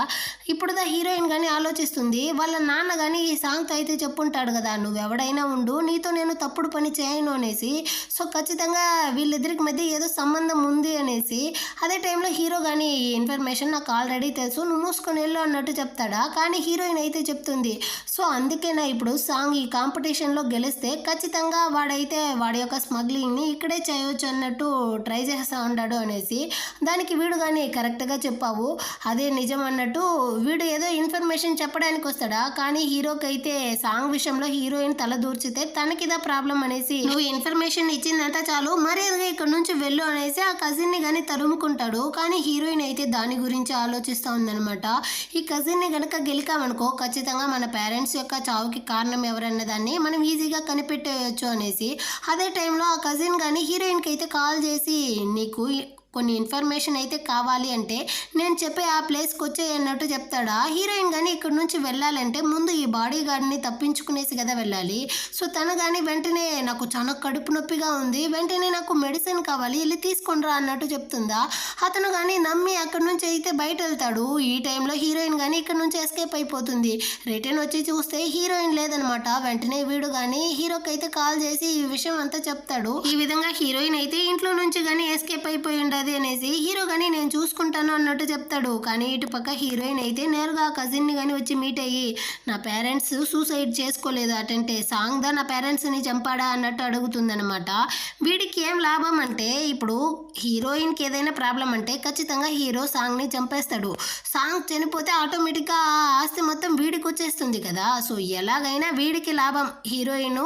ఇప్పుడు దా హీరోయిన్ కానీ ఆలోచిస్తుంది, వాళ్ళ నాన్న కానీ ఈ సాంగ్తో అయితే చెప్పుంటాడు కదా, నువ్వెవడైనా ఉండు నీతో నేను తప్పుడు పని చేయను అనేసి. సో ఖచ్చితంగా వీళ్ళిద్దరికి మధ్య ఏదో సంబంధం ఉంది అనేసి. అదే టైంలో హీరో కానీ ఈ ఇన్ఫర్మేషన్ నాకు ఆల్రెడీ తెలుసు, నువ్వు మూసుకొని వెళ్ళు అన్నట్టు చెప్తాడా. కానీ హీరోయిన్ అయితే చెప్తుంది, సో అందుకేనా ఇప్పుడు సాంగ్ ఈ కాంపిటీషన్లో గెలిస్తే ఖచ్చితంగా వాడైతే వాడి యొక్క స్మగ్లింగ్ని ఇక్కడే చేయవచ్చు అన్నట్టు ట్రై చేస్తూ ఉన్నాడు అనేసి. దానికి వీడు కానీ కరెక్ట్గా చెప్పావు, అదే నిజం అన్నట్టు వీడు ఏదో ఇన్ఫర్మేషన్ చెప్పడానికి వస్తాడా. కానీ హీరోకి అయితే సాంగ్ విషయంలో హీరోయిన్ తల దూర్చితే తనకిదా ప్రాబ్లం అనేసి, నువ్వు ఇన్ఫర్మేషన్ ఇచ్చిందంతా చాలు మర్యాదగా ఇక్కడ నుంచి వెళ్ళు అనేసి ఆ కజిన్ని కానీ తరుముకుంటాడు. కానీ హీరోయిన్ అయితే దాని గురించి ఆలోచిస్తూ ఉందనమాట. ఈ కజిన్ని గనక గెలికామనుకో ఖచ్చితంగా మన పేరెంట్స్ యొక్క చావుకి కారణం ఎవరన్న దాన్ని మనం ఈజీగా కనిపెట్టేయచ్చు అనేసి. అదే టైంలో ఆ కజిన్ కానీ హీరోయిన్కి అయితే కాల్ చేసి నీకు కొన్ని ఇన్ఫర్మేషన్ అయితే కావాలి అంటే నేను చెప్పే ఆ ప్లేస్కి వచ్చేయి అన్నట్టు చెప్తాడా. హీరోయిన్ కానీ ఇక్కడ నుంచి వెళ్ళాలంటే ముందు ఈ బాడీ గార్డ్ని తప్పించుకునేసి కదా వెళ్ళాలి. సో తను కానీ వెంటనే నాకు చాలా కడుపు నొప్పిగా ఉంది, వెంటనే నాకు మెడిసిన్ కావాలి వెళ్ళి తీసుకొనిరా అన్నట్టు చెప్తుందా. అతను కానీ నమ్మి అక్కడ నుంచి అయితే బయట వెళ్తాడు. ఈ టైంలో హీరోయిన్ కానీ ఇక్కడ నుంచి ఎస్కేప్ అయిపోతుంది. రిటర్న్ వచ్చి చూస్తే హీరోయిన్ లేదనమాట. వెంటనే వీడు కానీ హీరోకి అయితే కాల్ చేసి ఈ విషయం అంతా చెప్తాడు. ఈ విధంగా హీరోయిన్ అయితే ఇంట్లో నుంచి కానీ ఎస్కేప్ అయిపోయి ఉండదు అనేసి హీరో కానీ నేను చూసుకుంటాను అన్నట్టు చెప్తాడు. కానీ ఇటు పక్క హీరోయిన్ అయితే నేరుగా కజిన్ని కానీ వచ్చి మీట్ అయ్యి నా పేరెంట్స్ సూసైడ్ చేసుకోలేదు అటంటే సాంగ్ దా నా పేరెంట్స్ని చంపాడా అన్నట్టు అడుగుతుందనమాట. వీడికి ఏం లాభం అంటే ఇప్పుడు హీరోయిన్కి ఏదైనా ప్రాబ్లం అంటే ఖచ్చితంగా హీరో సాంగ్ని చంపేస్తాడు. సాంగ్ చనిపోతే ఆటోమేటిక్గా ఆ ఆస్తి మొత్తం వీడికి వచ్చేస్తుంది కదా. సో ఎలాగైనా వీడికి లాభం హీరోయిన్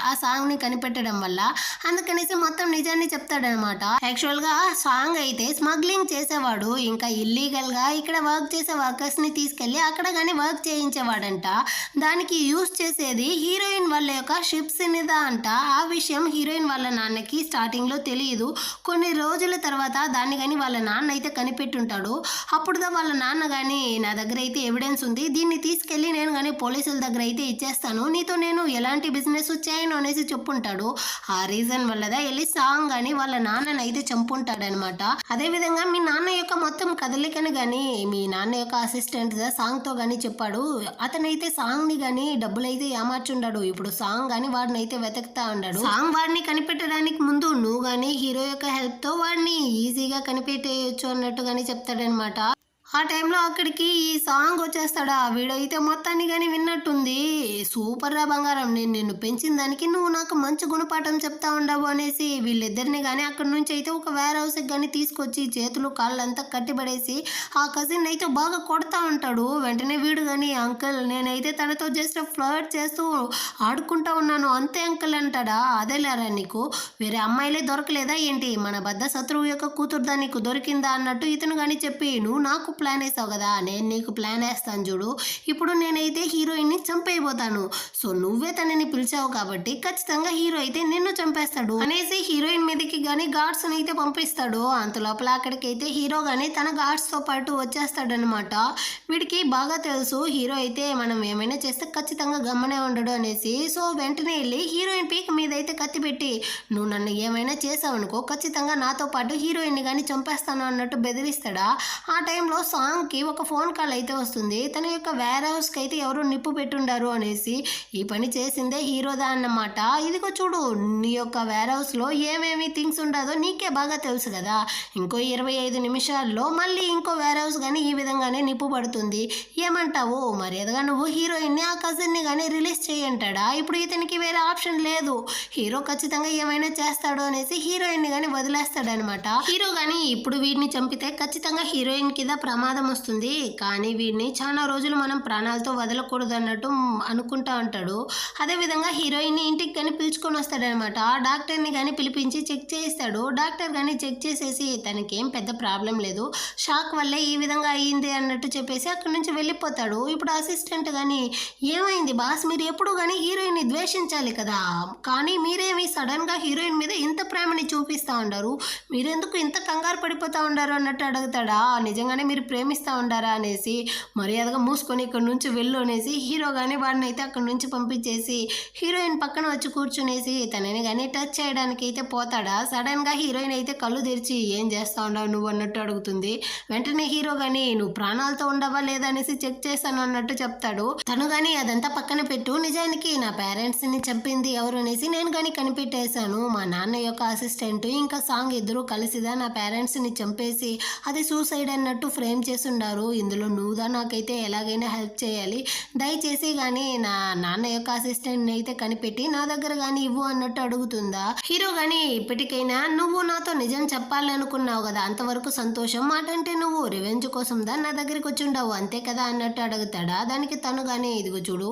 ఆ సాంగ్ని కనిపెట్టడం వల్ల, అందుకనేసి మొత్తం నిజాన్ని చెప్తాడనమాట. యాక్చువల్గా సాంగ్ అయితే స్మగ్లింగ్ చేసేవాడు, ఇంకా ఇల్లీగల్గా ఇక్కడ వర్క్ చేసే వర్కర్స్ని తీసుకెళ్ళి అక్కడ కానీ వర్క్ చేయించేవాడంట. దానికి యూజ్ చేసేది హీరోయిన్ వాళ్ళ యొక్క షిప్స్ మీద అంట. ఆ విషయం హీరోయిన్ వాళ్ళ నాన్నకి స్టార్టింగ్లో తెలియదు. కొన్ని రోజుల తర్వాత దాన్ని కానీ వాళ్ళ నాన్న అయితే కనిపెట్టుంటాడు. అప్పుడుదా వాళ్ళ నాన్న కానీ నా దగ్గర అయితే ఎవిడెన్స్ ఉంది, దీన్ని తీసుకెళ్ళి నేను కానీ పోలీసుల దగ్గర అయితే ఇచ్చేస్తాను, నీతో నేను ఎలాంటి బిజినెస్ చేయను అనేసి చెప్పుంటాడు. ఆ రీజన్ వల్లదా వెళ్ళి సాంగ్ కానీ వాళ్ళ నాన్నని అయితే చంపుంటాడనమాట. అదే విధంగా మీ నాన్న యొక్క మొత్తం కదలికను గాని మీ నాన్న యొక్క అసిస్టెంట్ సాంగ్ తో గాని చెప్పాడు. అతనైతే సాంగ్ ని గాని డబ్బులైతే ఏమార్చుండాడు. ఇప్పుడు సాంగ్ గాని వాడినైతే వెతుకుతా ఉన్నాడు. సాంగ్ వాడిని కనిపెట్టడానికి ముందు నువ్వు గాని హీరో యొక్క హెల్ప్ తో వాడిని ఈజీగా కనిపెట్టేయచ్చు అన్నట్టు గాని చెప్తాడనమాట. ఆ టైంలో అక్కడికి ఈ సాంగ్ వచ్చేస్తాడా. వీడైతే మొత్తాన్ని కానీ విన్నట్టుంది. సూపర్ రా బంగారం, నేను నిన్ను పెంచిన దానికి నువ్వు నాకు మంచి గుణపాఠం చెప్తా ఉండవు అనేసి వీళ్ళిద్దరిని కానీ అక్కడి నుంచి అయితే ఒక వేర్ హౌస్కి కానీ తీసుకొచ్చి చేతులు కాళ్ళంతా కట్టిపడేసి ఆ కజిన్ అయితే బాగా కొడతా ఉంటాడు. వెంటనే వీడు కానీ అంకుల్ నేనైతే తనతో జస్ట్ ఫ్లర్ట్ చేస్తూ ఆడుకుంటా ఉన్నాను అంతే అంకుల్ అంటాడా. అదేలేరా నీకు వేరే అమ్మాయిలే దొరకలేదా ఏంటి, మన బద్ద శత్రువు యొక్క కూతురుదా నీకు దొరికిందా అన్నట్టు ఇతను కానీ చెప్పి నువ్వు నాకు ప్లాన్ వేసావు కదా, నేను నీకు ప్లాన్ వేస్తాను చూడు. ఇప్పుడు నేనైతే హీరోయిన్ని చంపేయబోతాను. సో నువ్వే తనని పిలిచావు కాబట్టి ఖచ్చితంగా హీరో అయితే నిన్ను చంపేస్తాడు అనేసి హీరోయిన్ మీదకి గానీ గార్డ్స్ అయితే పంపిస్తాడు. అంత లోపల అక్కడికైతే హీరో గానీ తన గార్డ్స్ తో పాటు వచ్చేస్తాడనమాట. వీడికి బాగా తెలుసు హీరో అయితే మనం ఏమైనా చేస్తే ఖచ్చితంగా గమ్మనే ఉండడు అనేసి. సో వెంటనే వెళ్ళి హీరోయిన్ పీక్ మీద అయితే కత్తి పెట్టి నువ్వు నన్ను ఏమైనా చేసావు అనుకో ఖచ్చితంగా నాతో పాటు హీరోయిన్ కానీ చంపేస్తాను అన్నట్టు బెదిరిస్తాడా. ఆ టైంలో సాంగ్కి ఒక ఫోన్ కాల్ అయితే వస్తుంది. తన యొక్క వేర్ హౌస్కి అయితే ఎవరు నిప్పు పెట్టుండారు అనేసి. ఈ పని చేసిందే హీరోదా అన్నమాట. ఇదిగో చూడు నీ యొక్క వేర్ హౌస్లో ఏమేమి థింగ్స్ ఉండదో నీకే బాగా తెలుసు కదా, ఇంకో 25 నిమిషాల్లో మళ్ళీ ఇంకో వేర్ హౌస్ కానీ ఈ విధంగానే నిప్పు పడుతుంది, ఏమంటావు. మర్యాదగా నువ్వు హీరోయిన్ని ఆ కజిన్ని కానీ రిలీజ్ చేయంటాడా. ఇప్పుడు ఇతనికి వేరే ఆప్షన్ లేదు, హీరో ఖచ్చితంగా ఏమైనా చేస్తాడు అనేసి హీరోయిన్ని కానీ వదిలేస్తాడనమాట. హీరో కానీ ఇప్పుడు వీడిని చంపితే ఖచ్చితంగా హీరోయిన్ కింద ప్రమాదం వస్తుంది, కానీ వీడిని చాలా రోజులు మనం ప్రాణాలతో వదలకూడదు అన్నట్టు అనుకుంటా ఉంటాడు. అదేవిధంగా హీరోయిన్ని ఇంటికి కానీ పిలుచుకొని వస్తాడనమాట. డాక్టర్ని కానీ పిలిపించి చెక్ చేయిస్తాడు. డాక్టర్ కానీ చెక్ చేసేసి తనకేం పెద్ద ప్రాబ్లం లేదు, షాక్ వల్లే ఈ విధంగా అయ్యింది అన్నట్టు చెప్పేసి అక్కడి నుంచి వెళ్ళిపోతాడు. ఇప్పుడు అసిస్టెంట్ కానీ ఏమైంది బాస్, మీరు ఎప్పుడు కానీ హీరోయిన్ని ద్వేషించాలి కదా, కానీ మీరేమి సడన్గా హీరోయిన్ మీద ఇంత ప్రేమని చూపిస్తూ ఉండారు, మీరెందుకు ఇంత కంగారు పడిపోతూ ఉండారు అన్నట్టు అడుగుతాడా. నిజంగానే మీరు ప్రేమిస్తూ ఉండారా అనేసి. మర్యాదగా మూసుకొని ఇక్కడ నుంచి వెళ్ళు అనేసి హీరో కానీ వాడిని అయితే అక్కడి నుంచి పంపించేసి హీరోయిన్ పక్కన వచ్చి కూర్చునేసి తనని కానీ టచ్ చేయడానికి అయితే పోతాడా. సడన్గా హీరోయిన్ అయితే కళ్ళు తెరిచి ఏం చేస్తా ఉండవు నువ్వు అన్నట్టు అడుగుతుంది. వెంటనే హీరో కానీ నువ్వు ప్రాణాలతో ఉండవా లేదా అనేసి చెక్ చేస్తాను అన్నట్టు చెప్తాడు. తను కానీ అదంతా పక్కన పెట్టు, నిజానికి నా పేరెంట్స్ని చంపింది ఎవరు అనేసి నేను కానీ కనిపెట్టేశాను, మా నాన్న యొక్క అసిస్టెంట్ ఇంకా సాంగ్ ఇద్దరు కలిసిదా నా పేరెంట్స్ని చంపేసి అది సూసైడ్ అన్నట్టు ఫ్రేమ్ చేసి ఉండారు. ఇందులో నువ్వుదా నాకైతే ఎలాగైనా హెల్ప్ చేయాలి, దయచేసి కానీ నా నాన్న యొక్క అసిస్టెంట్ అయితే కనిపెట్టి నా దగ్గర కానీ ఇవ్వు అన్నట్టు అడుగుతుందా. హీరో కానీ ఇప్పటికైనా నువ్వు నాతో నిజం చెప్పాలనుకున్నావు కదా, అంతవరకు సంతోషం, మాటంటే నువ్వు రివెంజ్ కోసం దా నా దగ్గరికి వచ్చి ఉండవు అంతే కదా అన్నట్టు అడుగుతాడా. దానికి తను కానీ ఇదిగో చూడు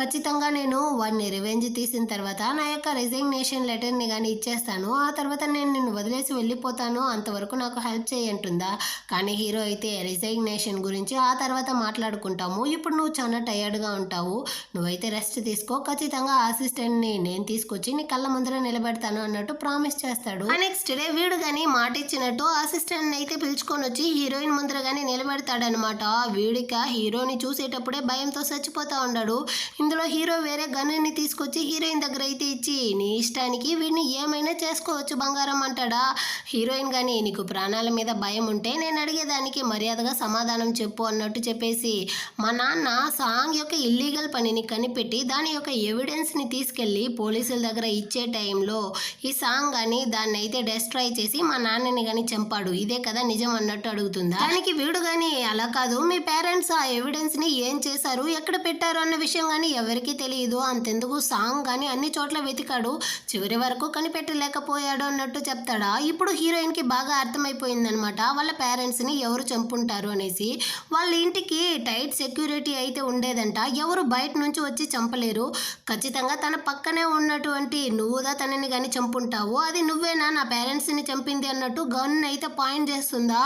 ఖచ్చితంగా నేను వాడిని రివెంజ్ తీసిన తర్వాత నా యొక్క రిజైగ్నేషన్ లెటర్ని కానీ ఇచ్చేస్తాను, ఆ తర్వాత నేను నిన్ను వదిలేసి వెళ్ళిపోతాను, అంతవరకు నాకు హెల్ప్ చేయంటుందా. కానీ హీరో అయితే రిజైగ్నేషన్ గురించి ఆ తర్వాత మాట్లాడుకుంటాము, ఇప్పుడు నువ్వు చాలా టయర్డ్గా ఉంటావు, నువ్వైతే రెస్ట్ తీసుకో, ఖచ్చితంగా అసిస్టెంట్ని నేను తీసుకొచ్చి నీ కళ్ళ ముందర నిలబెడతాను అన్నట్టు ప్రామిస్ చేస్తాడు. నెక్స్ట్ డే వీడు కానీ మాట ఇచ్చినట్టు అసిస్టెంట్ని అయితే పిలుచుకొని వచ్చి హీరోయిన్ ముందర కానీ నిలబెడతాడనమాట. వీడిక హీరోని చూసేటప్పుడే భయంతో చచ్చిపోతా ఉన్నాడు. ఇందులో హీరో వేరే గన్నుని తీసుకొచ్చి హీరోయిన్ దగ్గర అయితే ఇచ్చి నీ ఇష్టానికి వీడిని ఏమైనా చేసుకోవచ్చు బంగారం అంటాడా. హీరోయిన్ కానీ నీకు ప్రాణాల మీద భయం ఉంటే నేను అడిగేదానికి మర్యాదగా సమాధానం చెప్పు అన్నట్టు చెప్పేసి మా నాన్న సాంగ్ యొక్క ఇల్లీగల్ పనిని కనిపెట్టి దాని యొక్క ఎవిడెన్స్ని తీసుకెళ్ళి పోలీసుల దగ్గర ఇచ్చే టైంలో ఈ సాంగ్ కానీ దాన్ని అయితే డెస్ట్రాయ్ చేసి మా నాన్నని కానీ చంపాడు, ఇదే కదా నిజం అన్నట్టు అడుగుతుందా. దానికి వీడు కానీ అలా కాదు, మీ పేరెంట్స్ ఆ ఎవిడెన్స్ని ఏం చేశారు ఎక్కడ పెట్టారు అన్న విషయం కానీ ఎవరికీ తెలియదు, అంతెందుకు సాంగ్ కానీ అన్ని చోట్ల వెతికాడు, చివరి వరకు కనిపెట్టలేకపోయాడు అన్నట్టు చెప్తాడా. ఇప్పుడు హీరోయిన్కి బాగా అర్థమైపోయిందనమాట వాళ్ళ పేరెంట్స్ని ఎవరు చంపుంటారు అనేసి. వాళ్ళ ఇంటికి టైట్ సెక్యూరిటీ అయితే ఉండేదంట, ఎవరు బయట నుంచి వచ్చి చంపలేరు, ఖచ్చితంగా తన పక్కనే ఉన్నటువంటి నువ్వుదా తనని కానీ చంపుంటావు, అది నువ్వేనా నా పేరెంట్స్ని చంపింది అన్నట్టు గన్ అయితే పాయింట్ చేస్తుందా.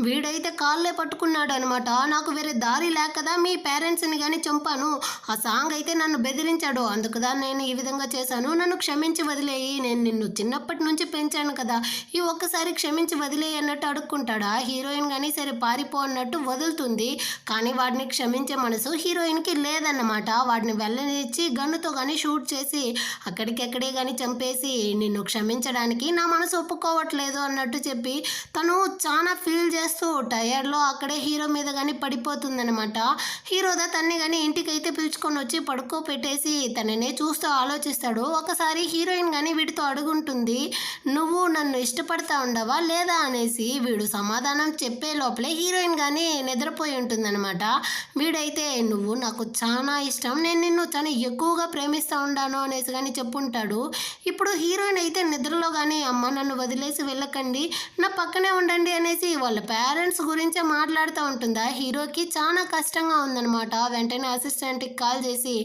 వీడైతే కాళ్ళే పట్టుకున్నాడు అనమాట, నాకు వేరే దారి లేకదా మీ పేరెంట్స్ని కానీ చంపాను, ఆ సాంగ్ అయితే నన్ను బెదిరించాడు అందుకుదా నేను ఈ విధంగా చేశాను, నన్ను క్షమించి వదిలేయి, నేను నిన్ను చిన్నప్పటి నుంచి పెంచాను కదా, ఈ ఒక్కసారి క్షమించి వదిలేయి అన్నట్టు అడుక్కుంటాడా. హీరోయిన్ కానీ సరే పారిపో అన్నట్టు వదులుతుంది. కానీ వాడిని క్షమించే మనసు హీరోయిన్కి లేదన్నమాట. వాడిని వెళ్ళనిచ్చి గన్నుతో కానీ షూట్ చేసి అక్కడికెక్కడే కానీ చంపేసి నిన్ను క్షమించడానికి నా మనసు ఒప్పుకోవట్లేదు అన్నట్టు చెప్పి తను చాలా ఫీల్ చేస్తూ టైర్డ్లో అక్కడే హీరో మీద కానీ పడిపోతుందనమాట. హీరోదా తన్ని కానీ ఇంటికైతే పిలుచుకొని వచ్చి పడుకోపెట్టేసి తననే చూస్తూ ఆలోచిస్తాడు. ఒకసారి హీరోయిన్ కానీ వీడితో అడుగుంటుంది, నువ్వు నన్ను ఇష్టపడతా ఉండవా లేదా అనేసి. వీడు సమాధానం చెప్పే లోపలే హీరోయిన్ కానీ నిద్రపోయి ఉంటుందన్నమాట. వీడైతే నువ్వు నాకు చాలా ఇష్టం, నేను నిన్ను చాలా ఎక్కువగా ప్రేమిస్తూ ఉండాను అనేసి కానీ చెప్పుంటాడు. ఇప్పుడు హీరోయిన్ అయితే నిద్రలో కానీ అమ్మ నన్ను వదిలేసి వెళ్ళకండి, నా పక్కనే ఉండండి అనేసి వాళ్ళ పేరెంట్స్ గురించే మాట్లాడుతూ ఉంటుందా. హీరోకి చాలా కష్టంగా ఉందన్నమాట. వెంటనే అసిస్టెంట్కి కాల్ చేసి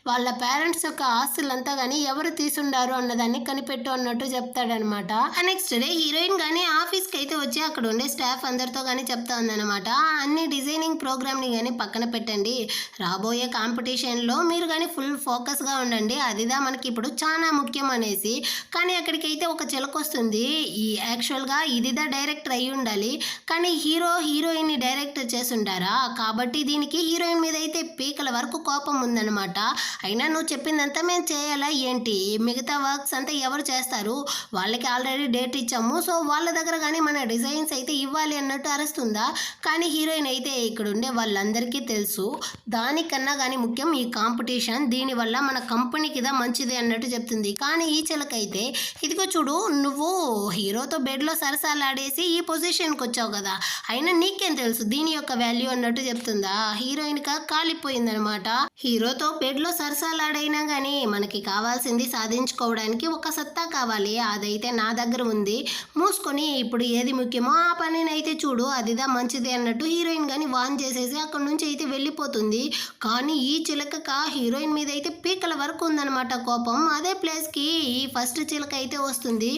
వాళ్ళ పేరెంట్స్ యొక్క ఆస్తులంతా కానీ ఎవరు తీసుండారు అన్నదాన్ని కనిపెట్టు అన్నట్టు చెప్తాడనమాట. నెక్స్ట్ డే హీరోయిన్ కానీ ఆఫీస్కి అయితే వచ్చి అక్కడ ఉండే స్టాఫ్ అందరితో కానీ చెప్తా ఉందన్నమాట, అన్ని డిజైనింగ్ ప్రోగ్రామ్ని కానీ పక్కన పెట్టండి, రాబోయే కాంపిటీషన్లో మీరు కానీ ఫుల్ ఫోకస్గా ఉండండి, అదిదా మనకి ఇప్పుడు చాలా ముఖ్యం అనేసి. కానీ అక్కడికైతే ఒక చిలకొస్తుంది. ఈ యాక్చువల్గా ఇదిదా డైరెక్టర్ అయి ఉండాలి, కానీ హీరోయిన్ని డైరెక్టర్ చేసి ఉంటారా, కాబట్టి దీనికి హీరోయిన్ మీద అయితే పీకల వరకు కోపం ఉందన్నమాట. అయినా నువ్వు చెప్పిందంతా మేము చేయాలా ఏంటి, మిగతా వర్క్స్ అంతా ఎవరు చేస్తారు, వాళ్ళకి ఆల్రెడీ డేట్ ఇచ్చాము, సో వాళ్ళ దగ్గర కానీ మన డిజైన్స్ అయితే ఇవ్వాలి అన్నట్టు అరుస్తుందా. కానీ హీరోయిన్ అయితే ఇక్కడ ఉండే వాళ్ళందరికీ తెలుసు, దానికన్నా కానీ ముఖ్యం ఈ కాంపిటీషన్, దీనివల్ల మన కంపెనీకిదా మంచిది అన్నట్టు చెప్తుంది. కానీ ఈ చిలకైతే ఇదిగో చూడు, నువ్వు హీరోతో బెడ్లో సరసాలాడేసి ఈ పొజిషన్కి వచ్చావు కదా, అయినా నీకేం తెలుసు దీని యొక్క వాల్యూ అన్నట్టు చెప్తుందా. హీరోయిన్గా కాలిపోయిందనమాట. హీరోతో బెడ్లో సరసాలాడైనా కానీ మనకి కావాల్సింది సాధించుకోవడానికి ఒక సత్తా కావాలి, అదైతే నా దగ్గర ఉంది, మూసుకొని ఇప్పుడు ఏది ముఖ్యమో ఆ పనిని అయితే చూడు, అదిదా మంచిది అన్నట్టు హీరోయిన్ కానీ వాన్ చేసేసి అక్కడ నుంచి అయితే వెళ్ళిపోతుంది. కానీ ఈ చిలక హీరోయిన్ మీద అయితే పీకల వరకు ఉందన్నమాట కోపం. అదే ప్లేస్కి ఈ ఫస్ట్ చిలక అయితే వస్తుంది.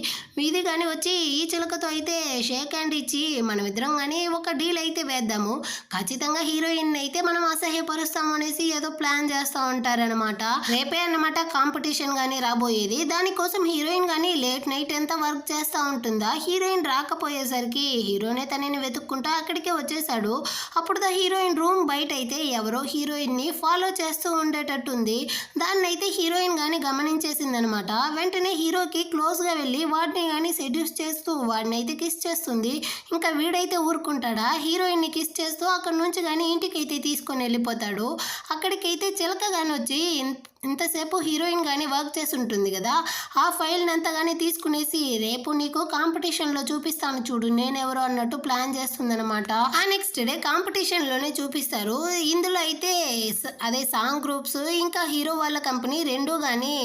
ఇది కానీ వచ్చి ఈ చిలకతో అయితే షేక్ హ్యాండ్ ఇచ్చి మనమిద్దరం కానీ ఒక డీల్ అయితే వేద్దాము, ఖచ్చితంగా హీరోయిన్ అయితే మనం అసహ్యపరుస్తాము అనేసి ఏదో ప్లాన్ చేస్తూ ఉంటారనమాట. రేపే అన్నమాట కాంపిటీషన్ కానీ రాబోయేది, దానికోసం హీరోయిన్ కానీ లేట్ నైట్ ఎంత వర్క్ చేస్తూ ఉంటుందా. హీరోయిన్ రాకపోయేసరికి హీరోనే తనని వెతుక్కుంటా అక్కడికే వచ్చేసాడు. అప్పుడు హీరోయిన్ రూమ్ బయట అయితే ఎవరో హీరోయిన్ని ఫాలో చేస్తూ ఉండేటట్టుంది. దాన్ని అయితే హీరోయిన్ కానీ గమనించేసిందనమాట. వెంటనే హీరోకి క్లోజ్గా వెళ్ళి వాడిని కానీ సెడ్యూస్ చేస్తూ వాడిని అయితే కిస్ చేస్తుంది. ఇంకా వీడైతే ఊరుకుంటాడా, హీరోయిన్ని కిస్ చేస్తూ అక్కడ నుంచి కానీ ఇంటికైతే తీసుకొని వెళ్ళిపోతాడు. అక్కడికైతే చిలక కానీ వచ్చి ఇంతసేపు హీరోయిన్ కానీ వర్క్ చేసి ఉంటుంది కదా, ఆ ఫైల్ని అంతా కానీ తీసుకునేసి రేపు నీకు కాంపిటీషన్లో చూపిస్తాను చూడు నేనెవరో అన్నట్టు ప్లాన్ చేస్తుందనమాట. ఆ నెక్స్ట్ డే కాంపిటీషన్లోనే చూపిస్తారు. ఇందులో అయితే అదే సాంగ్ గ్రూప్స్ ఇంకా హీరో వాళ్ళ కంపెనీ రెండు కానీ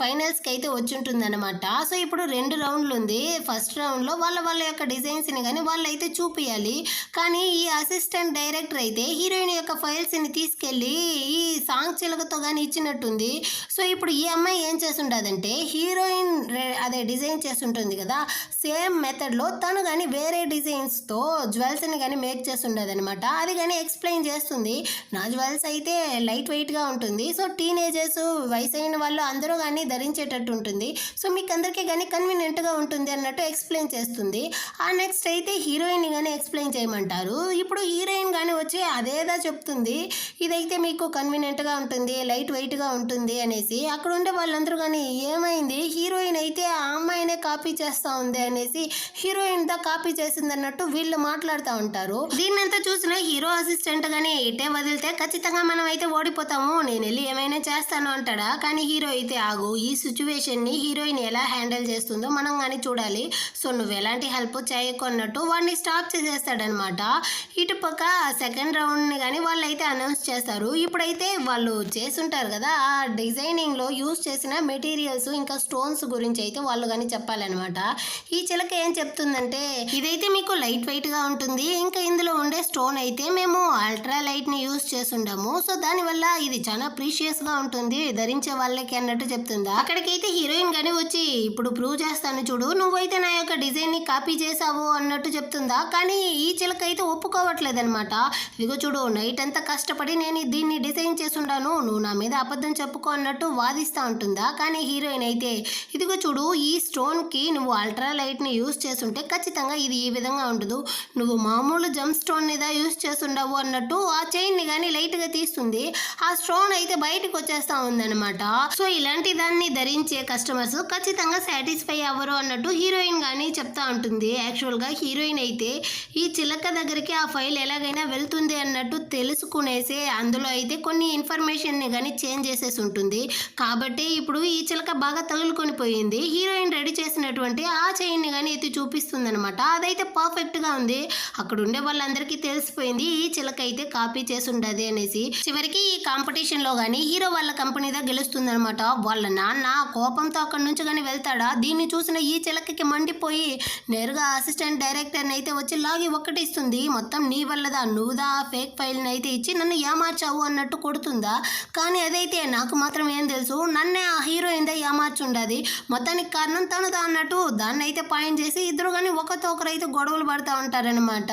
ఫైనల్స్కి అయితే వచ్చి ఉంటుందన్నమాట. సో ఇప్పుడు 2 రౌండ్లు ఉంది. ఫస్ట్ రౌండ్లో వాళ్ళ యొక్క డిజైన్స్ని కానీ వాళ్ళు అయితే చూపించాలి. కానీ ఈ అసిస్టెంట్ డైరెక్టర్ అయితే హీరోయిన్ యొక్క ఫైల్స్ని తీసుకెళ్ళి ఈ సాంగ్ చిలకతో కానీ ఇచ్చినట్టుంది. సో ఇప్పుడు ఈ అమ్మాయి ఏం చేస్తుండదంటే హీరోయిన్ అదే డిజైన్ చేస్తుంటుంది కదా, సేమ్ మెథడ్లో తను కానీ వేరే డిజైన్స్తో జ్యువెల్స్ని కానీ మేక్ చేస్తుండదనమాట. అది కానీ ఎక్స్ప్లెయిన్ చేస్తుంది. నా జ్యువెల్స్ అయితే లైట్ వెయిట్గా ఉంటుంది, సో టీనేజర్స్ వయసు అయిన వాళ్ళు అందరూ కానీ ధరించేటట్టు ఉంటుంది, సో మీకు అందరికీ కానీ కన్వీనియంట్గా ఉంటుంది అన్నట్టు ఎక్స్ప్లెయిన్ చేస్తుంది. ఆ నెక్స్ట్ అయితే హీరోయిన్ కానీ ఎక్స్ప్లెయిన్ చేయమంటారు. ఇప్పుడు హీరోయిన్ కానీ వచ్చి అదేదా చెప్తుంది, ఇదైతే మీకు కన్వీనియంట్గా ఉంటుంది, లైట్ వెయిట్గా ఉంటుంది అనేసి. అక్కడ ఉండే వాళ్ళందరూ కానీ ఏమైంది, హీరోయిన్ అయితే ఆ అమ్మాయినే కాపీ చేస్తూ ఉంది అనేసి హీరోయిన్ దా కాపీ చేసింది అన్నట్టు వీళ్ళు మాట్లాడుతూ ఉంటారు. దీన్నంతా చూసిన హీరో అసిస్టెంట్ కానీ ఇటే వదిలితే ఖచ్చితంగా మనం అయితే ఓడిపోతాము, నేను వెళ్ళి ఏమైనా చేస్తాను అంటాడా. కానీ హీరో అయితే ఆగు, ఈ సిచ్యువేషన్ని హీరోయిన్ ఎలా హ్యాండిల్ చేస్తుందో మనం కానీ చూడాలి, సో నువ్వు ఎలాంటి హెల్ప్ చేయకు అన్నట్టు వాడిని స్టాప్ చేసేస్తాడనమాట. ఇటుపక్క సెకండ్ రౌండ్ని కానీ వాళ్ళు అయితే అనౌన్స్ చేస్తారు. ఇప్పుడైతే వాళ్ళు చేస్తుంటారు కదా, ఆ డిజైనింగ్లో యూజ్ చేసిన మెటీరియల్స్ ఇంకా స్టోన్స్ గురించి అయితే వాళ్ళు కానీ చెప్పాలన్నమాట. ఈ చిలక ఏం చెప్తుందంటే ఇదైతే మీకు లైట్ వెయిట్గా ఉంటుంది, ఇంకా ఇందులో ఉండే స్టోన్ అయితే మేము అల్ట్రా లైట్ని యూజ్ చేస్తుండము, సో దానివల్ల ఇది చాలా ప్రీషియస్గా ఉంటుంది ధరించే వాళ్ళకి అన్నట్టు చెప్తుందా. అక్కడికైతే హీరోయిన్ కానీ వచ్చి ఇప్పుడు ప్రూవ్ చేస్తాను చూడు, నువ్వైతే నా యొక్క డిజైన్ని కాపీ చేసావు అన్నట్టు చెప్తుందా. కానీ ఈ చిలక అయితే ఒప్పుకోవట్లేదనమాట. ఇదిగో చూడు, నైట్ అంతా కష్టపడి నేను దీన్ని డిజైన్ చేస్తుండాను, నువ్వు నా మీద అబద్ధం చెప్పుకో అన్నట్టు వాదిస్తూ ఉంటుందా. కానీ హీరోయిన్ అయితే ఇదిగో చూడు, ఈ స్టోన్కి నువ్వు అల్ట్రా లైట్ని యూస్ చేస్తుంటే ఖచ్చితంగా ఇది ఈ విధంగా ఉండదు, నువ్వు మామూలు జమ్ స్టోన్ మీద యూస్ చేస్తుండవు అన్నట్టు ఆ చైన్ని కానీ లైట్గా తీస్తుంది. ఆ స్టోన్ అయితే బయటకు వచ్చేస్తూ ఉందన్నమాట. సో ఇలాంటి దాన్ని ధరించే కస్టమర్స్ ఖచ్చితంగా సాటిస్ఫై అవ్వరు అన్నట్టు హీరోయిన్ కానీ చెప్తా ఉంటుంది. యాక్చువల్గా హీరోయిన్ అయితే ఈ చిలక దగ్గరికి ఆ ఫైల్ ఎలాగైనా వెళ్తుంది అన్నట్టు తెలుసుకునేసే అందులో అయితే కొన్ని ఇన్ఫర్మేషన్ని కానీ చేంజ్ చేసేసి ఉంటుంది. కాబట్టి ఇప్పుడు ఈ చిలక బాగా తగులుకొని పోయింది. హీరోయిన్ రెడీ చేసినటువంటి ఆ చైన్ని కానీ ఎత్తి చూపిస్తుంది అనమాట. అదైతే పర్ఫెక్ట్గా ఉంది. అక్కడ ఉండే వాళ్ళందరికీ తెలిసిపోయింది ఈ చిలక అయితే కాపీ చేసి ఉండదు అనేసి. చివరికి ఈ కాంపిటీషన్లో కానీ హీరో వాళ్ళ కంపెనీదా గెలుస్తుంది అనమాట. వాళ్ళ నాన్న కోపంతో అక్కడి నుంచి కానీ వెళ్తాడా. దీన్ని చూసిన ఈ చిలకకి మండిపోయి నేరుగా అసిస్టెంట్ డైరెక్టర్ని అయితే వచ్చి లాగి ఒక్కటిస్తుంది. మొత్తం నీ వల్లదా, నువ్వుదా ఫేక్ ఫైల్ని అయితే ఇచ్చి నన్ను ఏమార్చావు అన్నట్టు కొడుతుందా. కానీ అదైతే నాకు మాత్రం ఏం తెలుసు, నన్నే ఆ హీరోయిన్దే ఏమార్చుండది, మొత్తానికి కారణం తనుదా అన్నట్టు దాన్ని అయితే పాయింట్ చేసి ఇద్దరు కానీ ఒకరితో ఒకరైతే గొడవలు పడుతూ ఉంటారనమాట.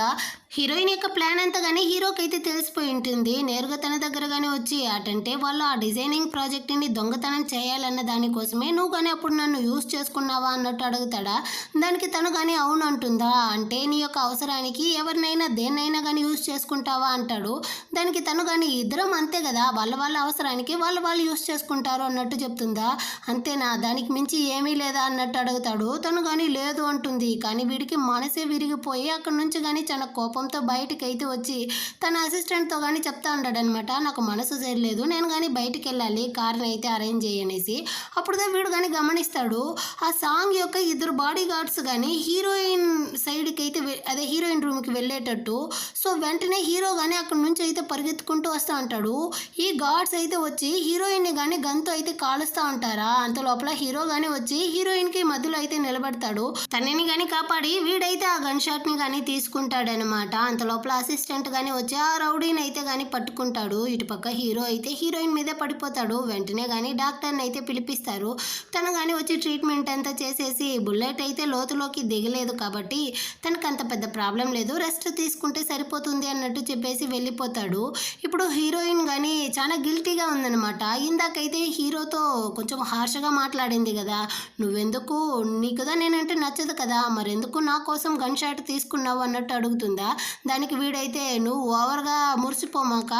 హీరోయిన్ యొక్క ప్లాన్ అంతా కానీ హీరోకి అయితే తెలిసిపోయి ఉంటుంది. నేరుగా తన దగ్గర కానీ వచ్చి అటంటే వాళ్ళు ఆ డిజైనింగ్ ప్రాజెక్ట్ని దొంగతనం చేయాలన్న దానికోసమే నువ్వు కానీ అప్పుడు నన్ను యూస్ చేసుకున్నావా అన్నట్టు అడుగుతాడా. దానికి తను కానీ అవును అంటుందా. అంటే నీ యొక్క అవసరానికి ఎవరినైనా దేన్నైనా కానీ యూస్ చేసుకుంటావా అంటాడు. దానికి తను కానీ ఇద్దరం అంతే కదా, వాళ్ళ అవసరానికి వాళ్ళు యూస్ చేసుకుంటారు అన్నట్టు చెప్తుందా. అంతేనా, దానికి మించి ఏమీ లేదా అన్నట్టు అడుగుతాడు. తను కానీ లేదు అంటుంది. కానీ వీడికి మనసే విరిగిపోయి అక్కడి నుంచి కానీ చాలా కోపంతో బయటికి అయితే వచ్చి తన అసిస్టెంట్తో కానీ చెప్తా ఉంటాడనమాట. నాకు మనసు సరిలేదు, నేను కానీ బయటికి వెళ్ళాలి, కార్ని అయితే అరేంజ్ చేయనేసి. అప్పుడుగా వీడు కానీ గమనిస్తాడు ఆ సాంగ్ యొక్క ఇద్దరు బాడీ గార్డ్స్ కానీ హీరోయిన్ సైడ్కి అయితే అదే హీరోయిన్ రూమ్కి వెళ్ళేటట్టు. సో వెంటనే హీరో కానీ అక్కడి నుంచి అయితే పరిగెత్తుకుంటూ వస్తూ ఉంటాడు. ఈ గార్డ్స్ అయితే వచ్చి హీరోయిన్ని కానీ గన్తో అయితే కాలుస్తూ ఉంటారా. అంత లోపల హీరో కానీ వచ్చి హీరోయిన్కి మధ్యలో అయితే నిలబడతాడు. తనని కానీ కాపాడి వీడైతే ఆ గన్ షాట్ని కానీ తీసుకుంటాడనమాట. అంత లోపల అసిస్టెంట్ కానీ వచ్చి ఆ రౌడీని అయితే కానీ పట్టుకుంటాడు. ఇటుపక్క హీరో అయితే హీరోయిన్ మీదే పడిపోతాడు. వెంటనే కానీ డాక్టర్ని అయితే పిలిపిస్తారు. తను కానీ వచ్చి ట్రీట్మెంట్ అంతా చేసేసి బుల్లెట్ అయితే లోతులోకి దిగలేదు కాబట్టి తనకు అంత పెద్ద ప్రాబ్లం లేదు, రెస్ట్ తీసుకుంటే సరిపోతుంది అన్నట్టు చెప్పేసి వెళ్ళిపోతాడు. ఇప్పుడు హీరోయిన్ కానీ చాలా గిల్టీగా ఉందన్నమాట. ఇందాకైతే హీరోతో కొంచెం హార్ష్గా మాట్లాడింది కదా, నువ్వెందుకు, నీకుదా నేనంటే నచ్చదు కదా, మరెందుకు నా కోసం గన్ షాట్ తీసుకున్నావు అన్నట్టు అడుగుతుందా. దానికి వీడైతే నువ్వు ఓవర్గా మురిసిపోమాక,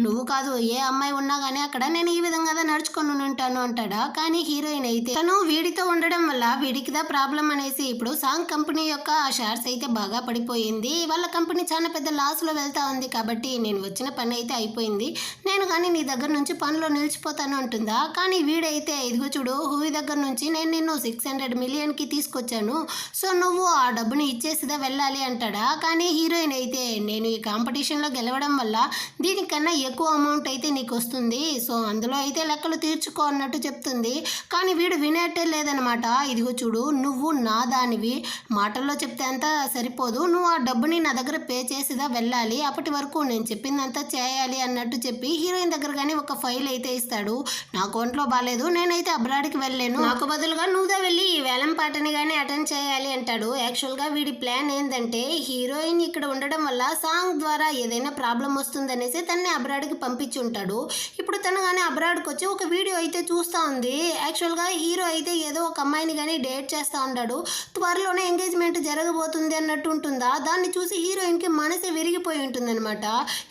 నువ్వు కాదు ఏ అమ్మాయి ఉన్నా కానీ అక్కడ నేను ఈ విధంగా నడుచుకొని ఉంటాను అంటాడా. కానీ హీరోయిన్ అయితే తను వీడితో ఉండడం వల్ల వీడికిదా ప్రాబ్లం అనేసి ఇప్పుడు సాంగ్ కంపెనీ యొక్క షేర్స్ అయితే బాగా పడిపోయింది. వాళ్ళ కంపెనీ చాలా పెద్ద లాస్లో వెళ్తా ఉంది కాబట్టి నేను వచ్చిన పని అయితే అయిపోయింది, నేను కానీ నీ దగ్గర నుంచి పనిలో నిలిచిపోతాను అంటుందా. కానీ వీడైతే ఇదిగో చూడు, హూవి దగ్గర నుంచి నేను నిన్ను 600 మిలియన్కి తీసుకొచ్చాను, సో నువ్వు ఆ డబ్బుని ఇచ్చేసిదా వెళ్ళాలి అంటాడా. కానీ హీరోయిన్ అయితే నేను ఈ కాంపిటీషన్లో గెలవడం వల్ల దీనికన్నా ఎక్కువ అమౌంట్ అయితే నీకు వస్తుంది, సో అందులో అయితే లెక్కలు తీర్చుకో అన్నట్టు చెప్తుంది. కానీ వీడు వినేట్టే లేదనమాట. ఇదిగో చూడు, నువ్వు నా దానివి, మాటల్లో చెప్తే అంతా సరిపోదు, నువ్వు ఆ డబ్బుని నా దగ్గర పే చేసిదా వెళ్ళాలి, అప్పటి వరకు నేను చెప్పిందంతా చేయాలి అన్నట్టు చెప్పి హీరోయిన్ దగ్గర కానీ ఒక ఫైల్ అయితే ఇస్తాడు. నా అకౌంట్లో బాగాలేదు, నేనైతే అబ్రాడ్కి వెళ్ళలేను, నాకు బదులుగా నువ్వుదా వెళ్ళి ఈ వేలం పాటని కానీ అటెండ్ చేయాలి అంటాడు. యాక్చువల్గా వీడి ప్లాన్ ఏంటంటే హీరోయిన్ ఇక్కడ ఉండడం వల్ల సాంగ్ ద్వారా ఏదైనా ప్రాబ్లం వస్తుందనేసి తనని అబ్రాడ్కి పంపించి ఉంటాడు. ఇప్పుడు తను కానీ అబ్రాడ్కి వచ్చి ఒక వీడియో అయితే చూస్తూ ఉంది. యాక్చువల్గా హీరో అయితే ఏదో ఒక అమ్మాయిని కానీ డేట్ చేస్తూ ఉంటాడు, త్వరలోనే ఎంగేజ్మెంట్ జరగబోతుంది అన్నట్టు ఉంటుందా. దాన్ని చూసి హీరోయిన్కి మనసే విరిగిపోయి ఉంటుందన్నమాట.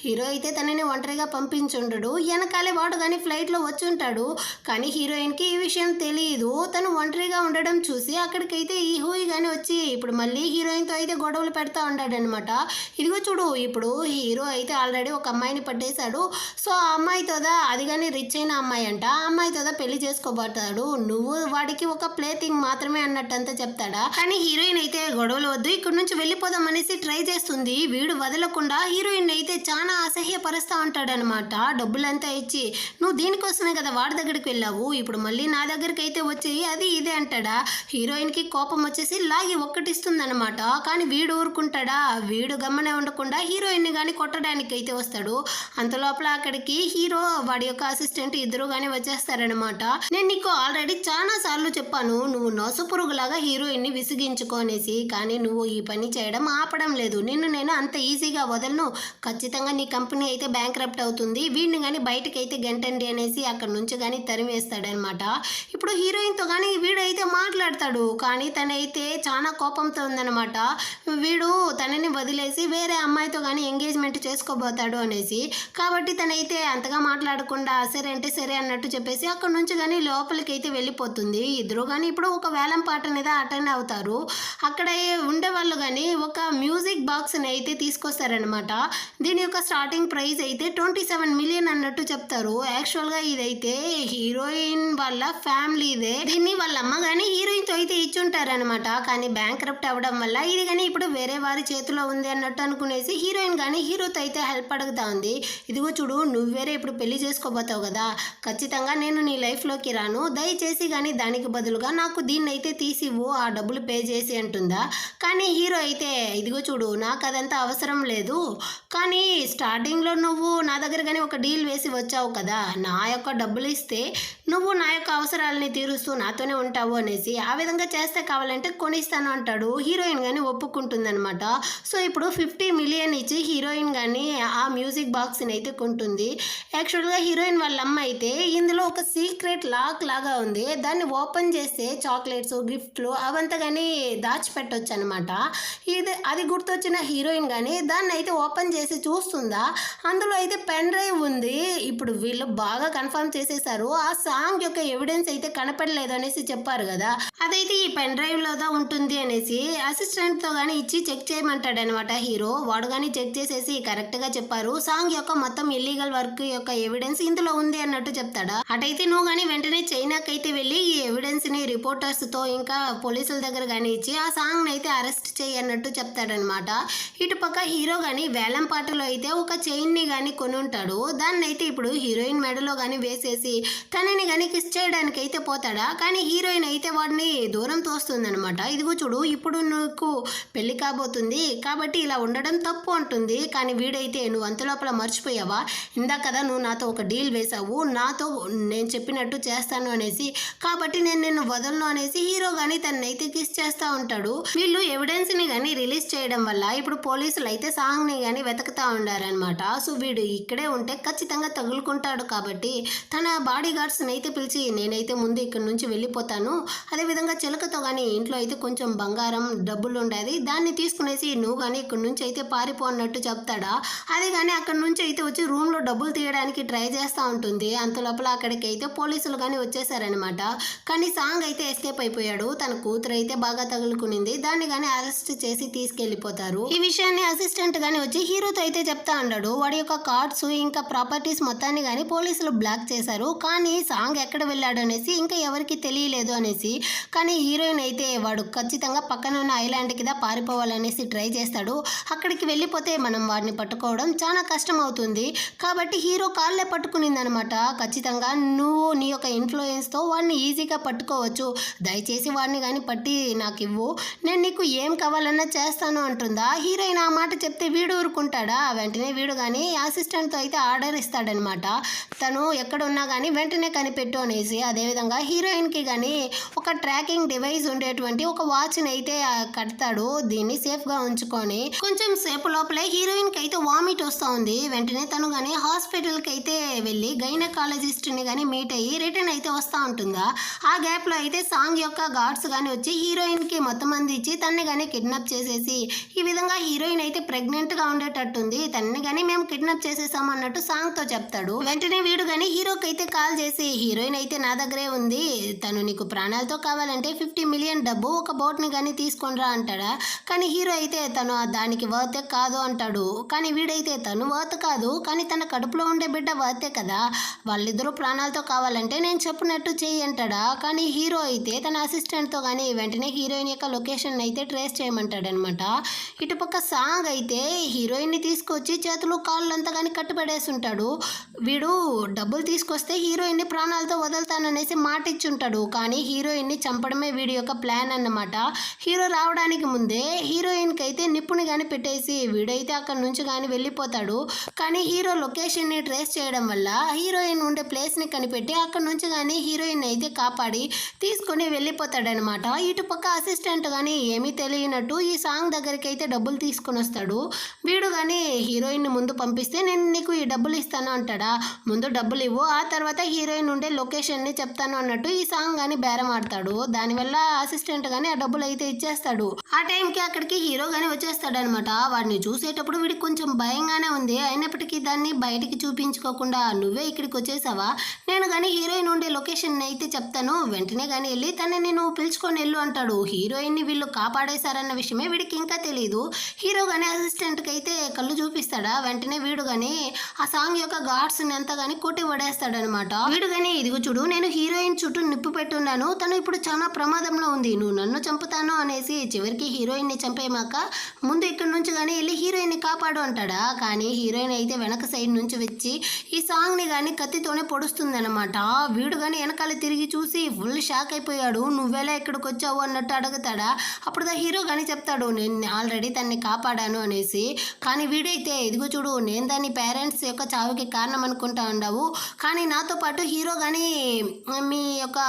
హీరో అయితే తనని ఒంటరిగా పంపించుంటాడు, వెనకాలే వాడు కానీ ఫ్లైట్లో వచ్చి ఉంటాడు. కానీ హీరోయిన్కి ఈ విషయం తెలియదు. తను ఒంటరిగా ఉండడం చూసి అక్కడికైతే ఈ హూయి కానీ వచ్చి ఇప్పుడు మళ్ళీ హీరోయిన్తో అయితే గొడవలు పెడతా ఉంటాడనమాట. ఇదిగో చూడు, ఇప్పుడు హీరో అయితే ఆల్రెడీ ఒక అమ్మాయిని పట్టేశాడు, సో ఆ అమ్మాయితోదా, అది కానీ రిచ్ అయిన అమ్మాయి అంట, ఆ అమ్మాయితోదా పెళ్లి చేసుకోబోతాడు, నువ్వు వాడికి ఒక ప్లే థింగ్ మాత్రమే అన్నట్టంతా చెప్తాడా. కానీ హీరోయిన్ అయితే గొడవలు వద్దు, ఇక్కడ నుంచి వెళ్ళిపోదాం అనేసి ట్రై చేస్తుంది. వీడు వదలకుండా హీరోయిన్ అయితే చాలా అసహ్యపరుస్తూ ఉంటాడనమాట. డబ్బులంతా ఇచ్చి నువ్వు దీనికోసమే కదా వాడి దగ్గరికి వెళ్ళావు, ఇప్పుడు మళ్ళీ నా దగ్గరికి అయితే వచ్చి అది ఇదే అంటాడా. హీరోయిన్కి కోపం వచ్చేసి లాగి ఒక్కటిస్తుందనమాట. కానీ వీడు ఊరుకుంటాడా, వీడు గమ్మనే ఉండకుండా హీరోయిన్ని కానీ కొట్టడానికి అయితే వస్తాడు. అంతలోపల అక్కడికి హీరో వాడి యొక్క అసిస్టెంట్ ఇద్దరు కానీ వచ్చేస్తారనమాట. నేను నీకు ఆల్రెడీ చాలా సార్లు చెప్పాను, నువ్వు నోసపురుగులాగా హీరోయిన్ని విసిగించుకోనేసి, కానీ నువ్వు ఈ పని చేయడం ఆపడం లేదు, నిన్ను నేను అంత ఈజీగా వదలను, ఖచ్చితంగా నీ కంపెనీ అయితే బ్యాంక్రప్ట్ అవుతుంది, వీడిని కానీ బయటకి అయితే ఏంటండి అనేసి అక్కడ నుంచి కానీ తరిమేస్తాడనమాట. ఇప్పుడు హీరోయిన్తో కానీ వీడైతే మాట్లాడతాడు, కానీ తనైతే చాలా కోపంతో ఉందన్నమాట. వీడు తనని వదిలేసి వేరే అమ్మాయితో కానీ ఎంగేజ్మెంట్ చేసుకోబోతాడు అనేసి. కాబట్టి తనైతే అంతగా మాట్లాడకుండా సరే అంటే సరే అన్నట్టు చెప్పేసి అక్కడ నుంచి కానీ లోపలికి అయితే వెళ్ళిపోతుంది. ఇద్దరు కానీ ఇప్పుడు ఒక వేలం పాట మీద అటెండ్ అవుతారు. అక్కడ ఉండే వాళ్ళు కానీ ఒక మ్యూజిక్ బాక్స్ని అయితే తీసుకొస్తారనమాట. దీని యొక్క స్టార్టింగ్ ప్రైస్ అయితే 27 మిలియన్ అన్నట్టు చెప్తారు. యాక్చువల్గా ఇదైతే హీరోయిన్ వాళ్ళ ఫ్యామిలీదే. దీన్ని వాళ్ళ అమ్మ కానీ హీరోయిన్తో అయితే ఇచ్చుంటారనమాట. కానీ బ్యాంక్ క్రప్ట్ అవ్వడం వల్ల ఇది కానీ ఇప్పుడు వేరే వారి చేతిలో ఉంది అన్నట్టు అనుకునేసి హీరోయిన్ కానీ హీరోతో అయితే హెల్ప్ అడుగుతా ఉంది. ఇదిగో చూడు, నువ్వు వేరే ఇప్పుడు పెళ్లి చేసుకోబోతావు కదా, ఖచ్చితంగా నేను నీ లైఫ్లోకి రాను, దయచేసి కానీ దానికి బదులుగా నాకు దీన్ని అయితే తీసివ్వు, ఆ డబ్బులు పే చేసి అంటుందా. కానీ హీరో అయితే ఇదిగో చూడు, నాకు అదంతా అవసరం లేదు, కానీ స్టార్టింగ్లో నువ్వు నా దగ్గర కానీ ఒక డీల్ వేసి వచ్చావు కదా, నా యొక్క డబ్బులు ఇస్తే నువ్వు నా యొక్క అవసరాలని తీరుస్తూ నాతోనే ఉంటావు అనేసి, ఆ విధంగా చేస్తే కావాలంటే కొనిస్తాను అంటాడు. హీరోయిన్ కానీ ఒప్పుకుంటుందన్నమాట. సో ఇప్పుడు 50 మిలియన్ ఇచ్చి హీరోయిన్ కానీ ఆ మ్యూజిక్ బాక్స్ని అయితే కొంటుంది. యాక్చువల్గా హీరోయిన్ వాళ్ళ అమ్మ అయితే ఇందులో ఒక సీక్రెట్ లాక్ లాగా ఉంది, దాన్ని ఓపెన్ చేస్తే చాక్లెట్స్ గిఫ్ట్లు అవంతా కానీ దాచిపెట్టొచ్చు అనమాట. అది గుర్తొచ్చిన హీరోయిన్ కానీ దాన్ని అయితే ఓపెన్ చేసి చూస్తుందా, అందులో అయితే పెన్ డ్రైవ్ ఉంది. ఇప్పుడు వీళ్ళు బాగా కన్ఫర్మ్ చేసేసారు, ఆ సాంగ్ యొక్క ఎవిడెన్స్ అయితే కనపడలేదు అనేసి చెప్పారు కదా, అదైతే ఈ పెన్ డ్రైవ్ లోదా ఉంటుంది అనేసి అసిస్టెంట్ తో గానీ ఇచ్చి చెక్ చేయమంటాడు అనమాట హీరో. వాడు కానీ చెక్ చేసేసి కరెక్ట్ గా చెప్పారు, సాంగ్ యొక్క మొత్తం ఇల్లీగల్ వర్క్ యొక్క ఎవిడెన్స్ ఇందులో ఉంది అన్నట్టు చెప్తాడా. అటైతే నువ్వు కానీ వెంటనే చైనాకైతే వెళ్ళి ఈ ఎవిడెన్స్ ని రిపోర్టర్స్ తో ఇంకా పోలీసుల దగ్గర కానీ ఇచ్చి ఆ సాంగ్ అయితే అరెస్ట్ చేయి అన్నట్టు చెప్తాడనమాట. ఇటు పక్క హీరో కానీ వేలం పాటలో అయితే ఒక చైన్ ని కానీ కొని ఉంటాడు. దాన్ని అయితే ఇప్పుడు హీరోయిన్ మెడలో కానీ వేసేసి తనని కానీ కిస్ చేయడానికి అయితే పోతాడా. కానీ హీరోయిన్ అయితే వాడిని దూరం తోస్తుందనమాట. ఇదిగో చూడు, ఇప్పుడు నీకు పెళ్లి కాబోతుంది కాబట్టి ఇలా ఉండడం తప్పు అంటుంది. కానీ వీడైతే నువ్వు అంత లోపల మర్చిపోయావా, ఇందాక కదా నువ్వు నాతో ఒక డీల్ వేసావు, నాతో నేను చెప్పినట్టు చేస్తాను అనేసి, కాబట్టి నేను నిన్ను వదలను అనేసి హీరో కానీ తనైతే కిస్ చేస్తూ ఉంటాడు. వీళ్ళు ఎవిడెన్స్ని కానీ రిలీజ్ చేయడం వల్ల ఇప్పుడు పోలీసులు అయితే సాంగ్ని కానీ వెతుకుతూ ఉండారనమాట. సో వీడు ఇక్కడే ఉంటే ఖచ్చితంగా తగులుకుంటాడు కాబట్టి తన బాడీ గార్డ్స్ని అయితే పిలిచి నేనైతే ముందు ఇక్కడ నుంచి వెళ్ళిపోతాను, అదేవిధంగా చిలకతో కానీ ఇంట్లో అయితే కొంచెం బంగారం డబ్బులు ఉండేది, దాన్ని తీసుకునేసి నువ్వు కానీ ఇక్కడ నుంచి అయితే పారిపో అన్నట్టు చెప్తాడా. అదే కానీ అక్కడ నుంచి అయితే వచ్చి రూమ్లో డబ్బులు తీయడానికి ట్రై చేస్తూ ఉంటుంది. అంత లోపల అక్కడికి అయితే పోలీసులు కానీ వచ్చేసారనమాట. కానీ సాంగ్ అయితే ఎస్కేప్ అయిపోయాడు. తన కూతురు అయితే బాగా తగులుకునింది, దాన్ని కానీ అరెస్ట్ చేసి తీసుకెళ్లిపోతారు. ఈ విషయాన్ని అసిస్టెంట్ గానీ వచ్చి హీరోతో అయితే చెప్తా ఉన్నాడు. వాడి యొక్క కార్డ్స్ ఇంకా ప్రాపర్టీస్ మొత్తాన్ని కానీ పోలీసులు బ్లాక్ చేశారు. కానీ సాంగ్ ఎక్కడ వెళ్ళాడు అనేసి ఇంకా ఎవరికి తెలియలేదు అనేసి. కానీ హీరోయిన్ అయితే వాడు ఖచ్చితంగా పక్కన ఉన్న ఐలాండ్కి దా పారిపోవాలనేసి ట్రై చేస్తాడు. అక్కడికి వెళ్ళిపోతే మనం వాడిని పట్టుకోవడం చాలా కష్టం అవుతుంది. కాబట్టి హీరో కాళ్ళే పట్టుకునిందనమాట. ఖచ్చితంగా నువ్వు నీ యొక్క ఇన్ఫ్లుయెన్స్తో వాడిని ఈజీగా పట్టుకోవచ్చు, దయచేసి వాడిని కానీ పట్టి నాకు ఇవ్వు, నేను నీకు ఏం కావాలన్నా చేస్తాను అంటుందా. హీరోయిన్ ఆ మాట చెప్తే వీడు ఊరుకుంటాడా. వెంటనే వీడు కానీ అసిస్టెంట్తో అయితే ఆర్డర్ ఇస్తాడనమాట, తను ఎక్కడ ఉన్నా కానీ వెంటనే కనిపెట్టు అనేసి. అదేవిధంగా హీరోయిన్కి కానీ ఒక ట్రాకింగ్ డివైస్ ఉండేటువంటి ఒక వాచ్ని అయితే కడతాడు, దీన్ని సేఫ్గా ఉంచుకొని. కొంచెం సేపు లోపలే హీరోయిన్కి అయితే వామిట్ వస్తూ ఉంది. వెంటనే తను కానీ హాస్పిటల్కి అయితే వెళ్ళి గైనకాలజిస్ట్ని కానీ మీట్ అయ్యి రిటర్న్ అయితే వస్తూ ఉంటుందా. ఆ గ్యాప్లో అయితే సాంగ్ యొక్క గార్డ్స్ కానీ వచ్చి హీరోయిన్కి మొత్తం మంది ఇచ్చి తన్ని కానీ కిడ్నాప్ చేసేసి, ఈ విధంగా హీరోయిన్ అయితే ప్రెగ్నెంట్గా ఉండేటట్టుంది, తన్ని కానీ మేము కిడ్నాప్ చేసేసాము అన్నట్టు సాంగ్తో చెప్తాడు. వెంటనే వీడు కానీ హీరోకి అయితే కాల్ చేసి హీరోయిన్ అయితే నా దగ్గరే ఉంది, తను నీకు ప్రాణాలతో కావాలంటే 50 మిలియన్ డబ్బు ఒక బోట్ని కానీ తీసుకొనిరా అంటాడా. కానీ హీరో అయితే తను దానికి వర్తే కాదు అంటాడు. కానీ వీడైతే తను వర్త్ కాదు, కానీ తన కడుపులో ఉండే బిడ్డ వర్తే కదా, వాళ్ళిద్దరూ ప్రాణాలతో కావాలంటే నేను చెప్పినట్టు చెయ్యి అంటాడా. కానీ హీరో అయితే తన అసిస్టెంట్తో కానీ వెంటనే హీరోయిన్ యొక్క లొకేషన్ అయితే ట్రేస్ చేయమంటాడనమాట. ఇటుపక్క సాంగ్ అయితే హీరోయిన్ని తీసుకొచ్చి చేతులు కాళ్ళు అంతా కానీ కట్టుబడేసి ఉంటాడు. వీడు డబ్బులు తీసుకొస్తే హీరోయిన్ని ప్రాణాలతో వదులుతాననేసి మాట ఇచ్చుంటాడు. కానీ హీరోయిన్ని చంపడమే వీడి యొక్క ప్లాన్ అన్నమాట. హీరో రావడానికి ముందే హీరోయిన్కి అయితే నిప్పుని కానీ పెట్టేసి వీడైతే అక్కడ నుంచి కానీ వెళ్ళిపోతాడు. కానీ హీరో లొకేషన్ని ట్రేస్ చేయడం వల్ల హీరోయిన్ ఉండే ప్లేస్ని కనిపెట్టి అక్కడ నుంచి కానీ హీరోయిన్ అయితే కాపాడి తీసుకొని వెళ్ళిపోతాడనమాట. ఇటుపక్క అసిస్టెంట్ కానీ ఏమీ తెలియనట్టు ఈ సాంగ్ దగ్గరికి అయితే డబ్బులు తీసుకొని వస్తాడు. వీడు కానీ హీరోయిన్ ముందు పంపిస్తే నేను నీకు ఈ డబ్బులు ఇస్తాను అంటాడా. ముందు డబ్బులు ఇవ్వు, ఆ తర్వాత హీరోయిన్ ఉండే లొకేషన్ని చెప్తాను అన్నట్టు ఈ సాంగ్ కానీ బేరం ఆడతాడు. దానివల్ల అసిస్టెంట్ కానీ ఆ డబ్బులు అయితే ఇచ్చేస్తాడు. ఆ టైంకి అక్కడికి హీరో కానీ వచ్చేస్తాడు అనమాట. వాడిని చూసేటప్పుడు వీడికి కొంచెం భయంగానే ఉంది. అయినప్పటికీ దాన్ని బయటికి చూపించుకోకుండా నువ్వే ఇక్కడికి వచ్చేసావా, నేను కానీ హీరోయిన్ ఉండే లొకేషన్ అయితే చెప్తాను, వెంటనే కానీ వెళ్ళి తనని నువ్వు పిలుచుకొని వెళ్ళు అంటాడు. హీరోయిన్ని వీళ్ళు కాపాడేశారన్న విషయమే వీడికి ఇంకా తెలియదు. హీరో కానీ అసిస్టెంట్కి అయితే కళ్ళు చూపిస్తాడా, వెంటనే వీడు కానీ ఆ సాంగ్ యొక్క గాడ్స్ని అంతా కానీ కొట్టి పడేస్తాడనమాట. వీడు కానీ ఇదిగో చూడు, నేను హీరోయిన్ చుట్టూ నిప్పు పెట్టున్నాను, తను ఇప్పుడు చాలా ప్రమాదంలో ఉంది, నువ్వు నన్ను చంపుతాను అనేసి చివరికి హీరోయిన్ని చంపేమాక ముందు ఇక్కడ నుంచి కానీ వెళ్ళి హీరోయిన్ని కాపాడు అంటాడా. కానీ హీరోయిన్ అయితే వెనక సైడ్ నుంచి వచ్చి ఈ సాంగ్ని కానీ కత్తితోనే పొడుస్తుంది అనమాట. వీడు కానీ వెనకాల తిరిగి చూసి ఫుల్ షాక్ అయిపోయాడు. నువ్వెలా ఇక్కడికి వచ్చావు అన్నట్టు అడుగుతాడా. అప్పుడు హీరో కానీ చెప్తాడు, నేను ఆల్రెడీ తన్ని కాపాడాను అనేసి. కానీ వీడైతే ఇదిగో చూడు, నేను దాని పేరెంట్స్ యొక్క చావుకి కారణం అనుకుంటా ఉండవు, కానీ నాతో పాటు హీరో కానీ మీ యొక్క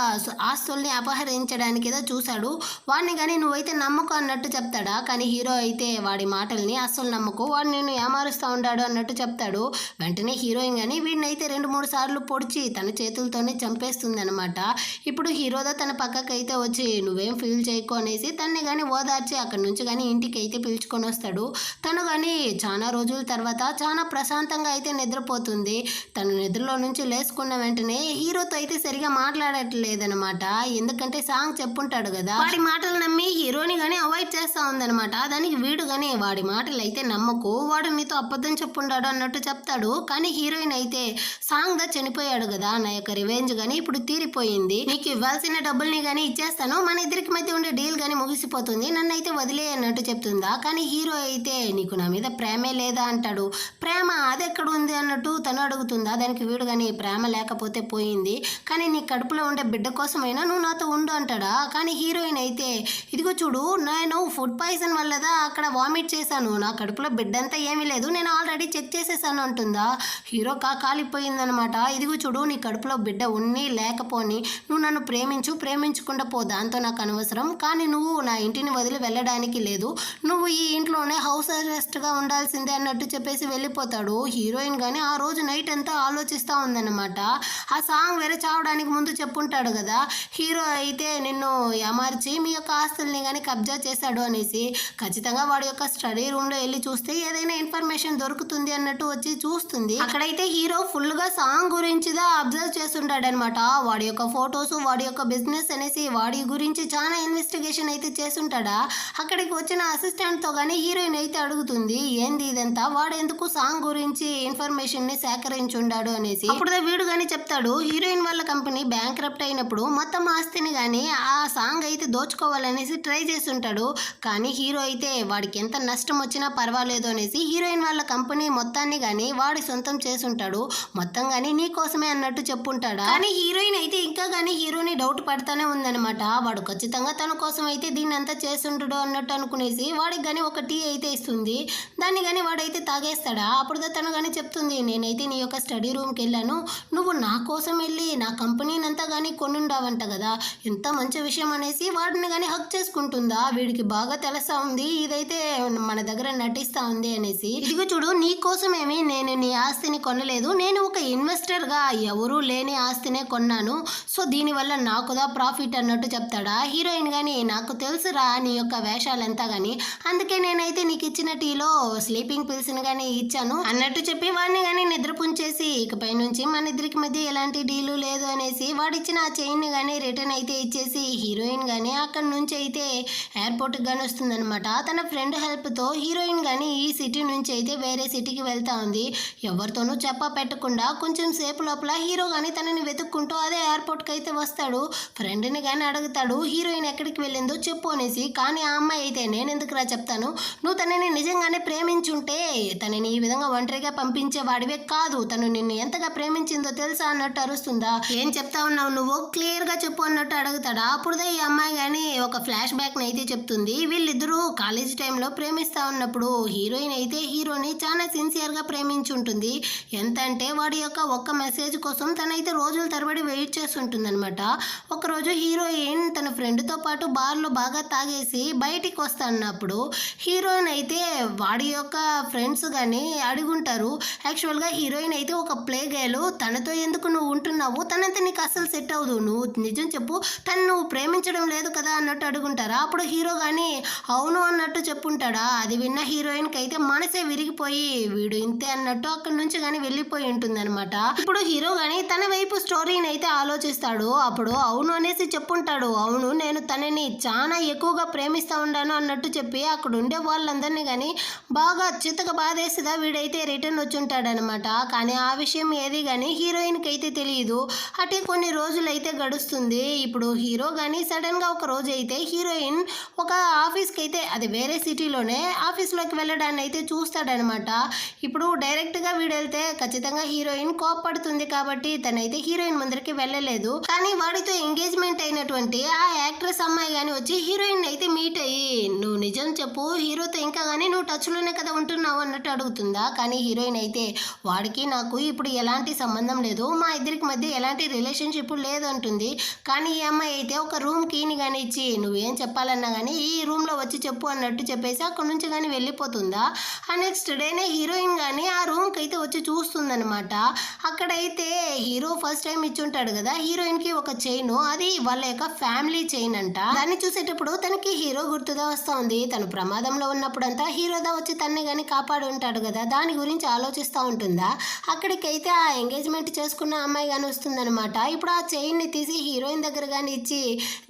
ఆస్తుల్ని అపహరించడానికి ఏదో చూశాడు, వాడిని కానీ నువ్వైతే నమ్మకు అన్నట్టు చెప్తాడా. కానీ హీరో అయితే వాడి మాటల్ని అస్సలు నమ్మకు, వాడు నేను ఏమారుస్తూ ఉంటాడు అన్నట్టు చెప్తాడు. వెంటనే హీరోయిన్ కానీ వీడినైతే 2-3 సార్లు పొడిచి తన చేతులతోనే చంపేస్తుంది అనమాట. ఇప్పుడు హీరోదా తన పక్కకి అయితే వచ్చి నువ్వేం ఫీల్ చేయకు అనేసి తన్ని కానీ ఓదార్చి అక్కడి నుంచి కానీ ఇంటికి అయితే పిలుచుకొని వస్తాడు. తను కానీ చాలా రోజుల తర్వాత చాలా ప్రశాంతంగా అయితే నిద్రపోతుంది. తను నిద్రలో నుంచి లేచుకున్న వెంటనే హీరోతో అయితే సరిగా మాట్లాడట్లేదనమాట. ఎందుకంటే సాంగ్ చెప్పుంటాడు కదా, వాడి మాటలు నమ్మి హీరోని కానీ అవాయిడ్ చేస్తూ ఉందనమాట. దానికి వీడు కానీ వాడి మాటలు అయితే నమ్మకు, వాడు నీతో అబద్ధం చెప్పుంటాడు అన్నట్టు చెప్తాడు. కానీ హీరోయిన్ అయితే సాంగ్ దా చనిపోయాడు కదా, నా యొక్క రివెంజ్ కానీ ఇప్పుడు తీరిపోయింది, నీకు ఇవ్వాల్సిన డబ్బుల్ని కానీ ఇచ్చేస్తాను, మన ఇద్దరికి మధ్య ఉండే డీల్ కానీ ముగిసిపోతుంది, నన్ను అయితే వదిలే అన్నట్టు చెప్తుందా. కానీ హీరో అయితే నీకు నా మీద ప్రేమే లేదా అంటాడు. ప్రేమ అదెక్కడ ఉంది అన్నట్టు తను అడుగుతుందా. దానికి వీడు కానీ ప్రేమ లేకపోతే పోయింది, కానీ నీ కడుపులో ఉండే బిడ్డ కోసమైనా నువ్వు నాతో ఉండు అంటాడా. కానీ హీరోయిన్ అయితే ఇదిగో చూడు, నేను ఫుడ్ పాయిజన్ వల్లదా అక్కడ వామిట్ చేశాను, నా కడుపులో బిడ్డ అంతా ఏమీ లేదు, నేను ఆల్రెడీ చెక్ చేసేసాను అంటుందా. హీరో కాలిపోయిందనమాట. ఇదిగో చూడు, నీ కడుపులో బిడ్డ ఉన్ని లేకపోని నువ్వు నన్ను ప్రేమించకుండా పో, దాంతో నాకు అనవసరం, కానీ నువ్వు నా ఇంటిని వదిలి వెళ్ళడానికి లేదు, నువ్వు ఈ ఇంట్లోనే హౌస్ అరెస్ట్గా ఉండాల్సిందే అన్నట్టు చెప్పేసి వెళ్ళిపోతాడు. హీరోయిన్ కానీ ఆ రోజు నైట్ అంతా ఆలోచిస్తూ ఉందన్నమాట. ఆ సాంగ్ వేరే చావడానికి ముందు చెప్పుంటాడు కదా, హీరో అయితే నిన్ను ఏమార్చి మీ యొక్క ఆస్తుల్ని కానీ కబ్జా చేశాడు అనేసి. ఖచ్చితంగా వాడి యొక్క స్టడీ రూమ్లో వెళ్ళి చూస్తే ఏదైనా ఇన్ఫర్మేషన్ దొరుకుతుంది అన్నట్టు వచ్చి చూస్తుంది. అక్కడైతే హీరో ఫుల్గా సాంగ్ గురించిదా అబ్జర్వ్ చేస్తుంటాడనమాట. వాడి యొక్క ఫొటోస్, వాడి యొక్క బిజినెస్ అనేసి వాడి గురించి చాలా ఇన్వెస్టిగేషన్ అయితే చేస్తుంటాడా. అక్కడికి వచ్చిన అసిస్టెంట్తో కానీ హీరోయిన్ అయితే అడుగుతుంది, ఏంది ఇదంతా, వాడు ఎందుకు సాంగ్ గురించి ఇన్ఫర్మేషన్ ని సేకరించుండాడు అనేసి. అప్పుడు వీడు కానీ చెప్తాడు, హీరోయిన్ వాళ్ళ కంపెనీ బ్యాంక్రప్ట్ అయినప్పుడు మొత్తం ఆస్తిని కానీ ఆ సాంగ్ అయితే దోచుకోవాలనేసి ట్రై చేస్తుంటాడు. కానీ హీరో అయితే వాడికి ఎంత నష్టం వచ్చినా పర్వాలేదు అనేసి హీరోయిన్ వాళ్ళ కంపెనీ మొత్తాన్ని కానీ వాడి సొంతం చేసుంటాడు. మొత్తం కానీ నీ కోసమే అన్నట్టు చెప్పుంటాడా. కానీ హీరోయిన్ అయితే ఇంకా కానీ హీరోని డౌట్ పడతానే ఉందనమాట. వాడు ఖచ్చితంగా తన కోసం అయితే దీన్ని అంతా చేస్తుంటాడు అన్నట్టు అనుకునేసి వాడికి కానీ ఒక టీ అయితే ఇస్తుంది. దాన్ని కానీ వాడైతే తాగేస్తాడా. అప్పుడు తను కానీ చెప్తుంది, నేనైతే నీ యొక్క స్టడీ రూమ్కి వెళ్ళాను, నువ్వు నా కోసం వెళ్ళి నా కంపెనీని అంతా కానీ కొనుండావంట కదా, ఎంత మంచి విషయం అనేసి వాడిని కానీ హక్ చేసుకుంటుందా. వీడికి బాగా తెలుస్తా ఉంది ఇదైతే మన దగ్గర నటిస్తా ఉంది అనేసి. ఇదిగో చూడు, నీ కోసమేమి నేను నీ ఆస్తిని కొనలేదు, నేను ఒక ఇన్వెస్టర్గా ఎవరూ లేని ఆస్తినే కొన్నాను, సో దీనివల్ల నాకుదా ప్రాఫిట్ అన్నట్టు చెప్తాడా. హీరోయిన్ కానీ నాకు తెలుసురా నీ యొక్క వేషాలంతా కానీ, అందుకే నేనైతే నీకు ఇచ్చిన టీలో స్లీపింగ్ పిల్స్ని కానీ ఇచ్చాను అన్నట్టు చెప్పి వాడిని కానీ నిద్రపుంచేసి ఇకపై నుంచి మన ఇద్దరికి మధ్య ఎలాంటి డీలు లేదు అనేసి వాడిచ్చిన ఆ చైన్ని కానీ రిటర్న్ అయితే ఇచ్చేసి హీరోయిన్ కానీ అక్కడి నుంచి అయితే ఎయిర్పోర్ట్కి కానీ వస్తుందనమాట. తన ఫ్రెండ్ హెల్ప్తో హీరోయిన్ కానీ ఈ సిటీ నుంచి అయితే వేరే సిటీకి వెళ్తా ఉంది. ఎవరితోనూ పెట్టకుండా కొంచెం సేపు లోపల హీరో కానీ తనని వెతుక్కుంటూ అదే ఎయిర్పోర్ట్కి అయితే వస్తాడు. ఫ్రెండ్ని కానీ అడుగుతాడు, హీరోయిన్ ఎక్కడికి వెళ్ళిందో చెప్పు అనేసి. కానీ ఆ అమ్మాయి అయితే నేను ఎందుకురా చెప్తాను, నువ్వు తనని నిజంగానే ప్రేమించుంటే తనని ఈ విధంగా ఒంటరిగా పంపించే వాడివే కాదు, తను నిన్ను ఎంతగా ప్రేమించిందో తెలుసా అన్నట్టు అరుస్తుందా. ఏం చెప్తా ఉన్నావు నువ్వు, క్లియర్గా చెప్పు అన్నట్టు అడుగుతాడా. అప్పుడు అప్పుడుదే ఈ అమ్మాయి కానీ ఒక ఫ్లాష్ బ్యాక్ అయితే చెప్తుంది. వీళ్ళిద్దరూ కాలేజ్ టైంలో ప్రేమిస్తా ఉన్నప్పుడు హీరోయిన్ అయితే హీరోని చాలా సిన్సియర్గా ప్రేమించి ఉంటుంది. ఎంత అంటే వాడి యొక్క ఒక్క మెసేజ్ కోసం తనైతే రోజుల తరబడి వెయిట్ చేస్తుంటుంది అనమాట. ఒకరోజు హీరోయిన్ తన ఫ్రెండ్తో పాటు బార్లో బాగా తాగేసి బయటికి వస్తున్నప్పుడు హీరోయిన్ అయితే వాడి యొక్క ఫ్రెండ్స్ కానీ అడుగుంటారు. యాక్చువల్గా హీరోయిన్ అయితే ఒక ప్లే గర్ల్, తనతో ఎందుకు నువ్వు ఉంటున్నావు, తనంతా నీకు అస్సలు సెట్ అవ్వదు, నువ్వు నిజం చెప్పు, తను నువ్వు ప్రేమించడం లేదు కదా అన్నట్టు అడుగుంటారా. అప్పుడు హీరో కానీ అవును అన్నట్టు చెప్పుంటాడా. అది విన్న హీరోయిన్కి అయితే మనసే విరిగిపోయి వీడు ఇంతే అన్నట్టు అక్కడి నుంచి కానీ వెళ్ళిపోయి ఉంటుంది అనమాట. ఇప్పుడు హీరో కానీ తన వైపు స్టోరీని అయితే ఆలోచిస్తాడు. అప్పుడు అవును అనేసి చెప్పుంటాడు. అవును, నేను తనని చాలా ఎక్కువగా ప్రేమిస్తూ ఉండాను అన్నట్టు చెప్పి అక్కడ ఉండే వాళ్ళందరినీ కానీ బాగా చితక బాధేసిదా వీడైతే రిటర్న్ వచ్చి ఉంటాడనమాట. కానీ ఆ విషయం ఏది కానీ హీరోయిన్కి అయితే తెలియదు. అటు కొన్ని రోజులు అయితే గడుస్తుంది. ఇప్పుడు హీరో కానీ సడన్గా ఒక రోజు అయితే హీరోయిన్ ఒక ఆఫీస్కి అయితే అది వేరే సిటీలోనే ఆఫీస్లోకి వెళ్ళడాన్ని అయితే చూస్తాడనమాట. ఇప్పుడు డైరెక్ట్గా వీడు వెళ్తే ఖచ్చితంగా హీరోయిన్ కోప్పడుతుంది కాబట్టి తనైతే హీరోయిన్ ముందరికి వెళ్ళలేదు. కానీ వాడితో ఎంగేజ్మెంట్ అయినటువంటి ఆ యాక్ట్రెస్ అమ్మాయి కానీ వచ్చి హీరోయిన్ అయితే మీట్ అయ్యి నువ్వు నిజం చెప్పు, హీరోతో ఇంకా కానీ నువ్వు టచ్లోనే కదా ఉంటున్నావు అన్నట్టు అడుగుతుందా. కానీ హీరోయిన్ అయితే వాడికి నాకు ఇప్పుడు ఎలాంటి సంబంధం లేదు, మా ఇద్దరికి మధ్య ఎలాంటి రిలేషన్షిప్ లేదు అంటుంది. కానీ ఈ అమ్మాయి అయితే ఒక రూమ్ కీని కానీ ఇచ్చి నువ్వేం చెప్పాలన్నా కానీ ఈ రూమ్లో వచ్చి చెప్పు అన్నట్టు చెప్పేసి అక్కడి నుంచి కానీ వెళ్ళిపోతుందా. ఆ నెక్స్ట్ డేనే హీరోయిన్ కానీ ఆ రూమ్కి అయితే వచ్చి చూస్తుందనమాట. అక్కడైతే హీరో ఫస్ట్ టైం ఇచ్చుంటాడు కదా హీరోయిన్కి ఒక చైన్, అది వాళ్ళ యొక్క ఫ్యామిలీ చైన్ అంట. దాన్ని చూసేటప్పుడు తనకి హీరో గుర్తుగా వస్తూ ఉంది. తను ప్రమాదంలో ఉన్నప్పుడంతా హీరోదా వచ్చి తన్ని కానీ కాపాడు ఉంటాడు కదా, దాని గురించి ఆలోచిస్తూ ఉంటుందా. అక్కడికైతే ఆ ఎంగేజ్మెంట్ చేసుకున్న అమ్మాయి కానీ వస్తుందనమాట. ఇప్పుడు ఆ చైన్ని తీసి హీరోయిన్ దగ్గర కానీ ఇచ్చి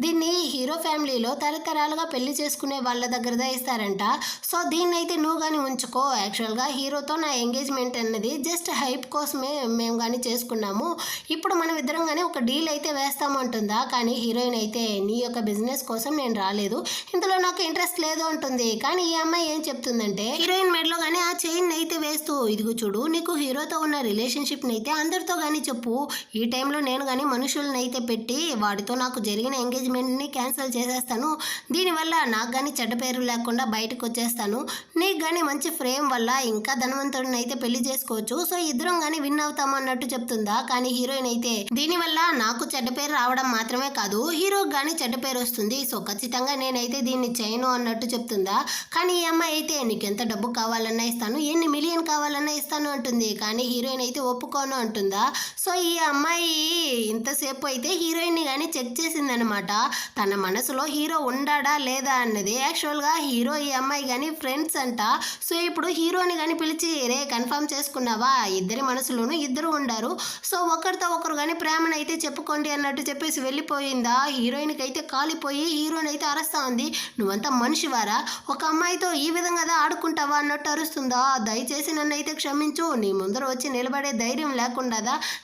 దీన్ని హీరో ఫ్యామిలీలో తరతరాలుగా పెళ్లి చేసుకునే వాళ్ళ దగ్గరదా ఇస్తారంట. సో దీన్ని అయితే నువ్వు కానీ ఉంచుకో, యాక్చువల్గా హీరోతో నా ఎంగేజ్మెంట్ అన్నది జస్ట్ హైప్ కోసమే మేము కానీ చేసుకున్నాము, ఇప్పుడు మనం ఇద్దరం కానీ ఒక డీల్ అయితే వేస్తామంటుందా. కానీ హీరోయిన్ అయితే నీ యొక్క బిజినెస్ కోసం నేను రాలేదు, ఇందులో నాకు ఇంట్రెస్ట్ లేదు అంటుంది. కానీ ఈ అమ్మాయి ఏం చెప్తుందంటే హీరోయిన్ మెడలో కానీ ఆ చైన్ అయితే వేస్తూ ఇదిగో చూడు, నీకు హీరోతో ఉన్న రిలేషన్షిప్ని అయితే అందరితో కానీ చెప్పు, ఈ టైంలో నేను కానీ మనుషులను అయితే పెట్టి వాడితో నాకు జరిగిన ఎంగేజ్మెంట్ని క్యాన్సిల్ చేసేస్తాను, దీనివల్ల నాకు కానీ చెడ్డ పేరు లేకుండా బయటకు వచ్చేస్తాను, నీకు కానీ మంచి ఫ్రేమ్ వల్ల ఇంకా ధనవంతుడిని అయితే పెళ్లి చేసుకోవచ్చు, సో ఇద్దరం కానీ విన్ అవుతాము అన్నట్టు చెప్తుందా. కానీ హీరోయిన్ అయితే దీనివల్ల నాకు చెడ్డ పేరు రావడం మాత్రమే కాదు హీరోకి కానీ చెడ్డ పేరు వస్తుంది, సో ఖచ్చితంగా నేనైతే దీన్ని చేయను అన్నట్టు చెప్తుందా. కానీ ఈ అమ్మాయి అయితే నీకు ఎంత డబ్బు కావాలన్నా ఇస్తాను, ఎన్ని మిలియన్ కావాలన్నా ఇస్తాను అంటుంది. కానీ హీరోయిన్ అయితే ఒప్పుకోను అంటుందా. సో ఈ అమ్మాయి ఇంతసేపు అయితే హీరోయిన్ని కానీ చెక్ చేసిందనమాట, తన మనసులో హీరో ఉండాడా లేదా అన్నది. యాక్చువల్గా హీరో ఈ అమ్మాయి కానీ ఫ్రెండ్స్ అంట. సో ఇప్పుడు హీరోని కానీ పిలిచి రే కన్ఫర్మ్ చేసుకున్నావా, ఇద్దరి మనసులోనూ ఇద్దరు ఉండారు, సో ఒకరితో ఒకరు కానీ ప్రేమను అయితే చెప్పుకోండి అన్నట్టు చెప్పేసి వెళ్ళిపోయిందా. హీరోయిన్కి అయితే కాలిపోయి హీరోని అయితే అరుస్తా ఉంది, నువ్వంతా మనిషివారా, ఒక అమ్మాయితో ఈ విధంగా ఆడుకుంటావా అన్నట్టు అరుస్తుందా. దయచేసి నన్ను అయితే క్షమించు, నీ ముందర వచ్చి నిలబడే ధైర్యం లేకుండా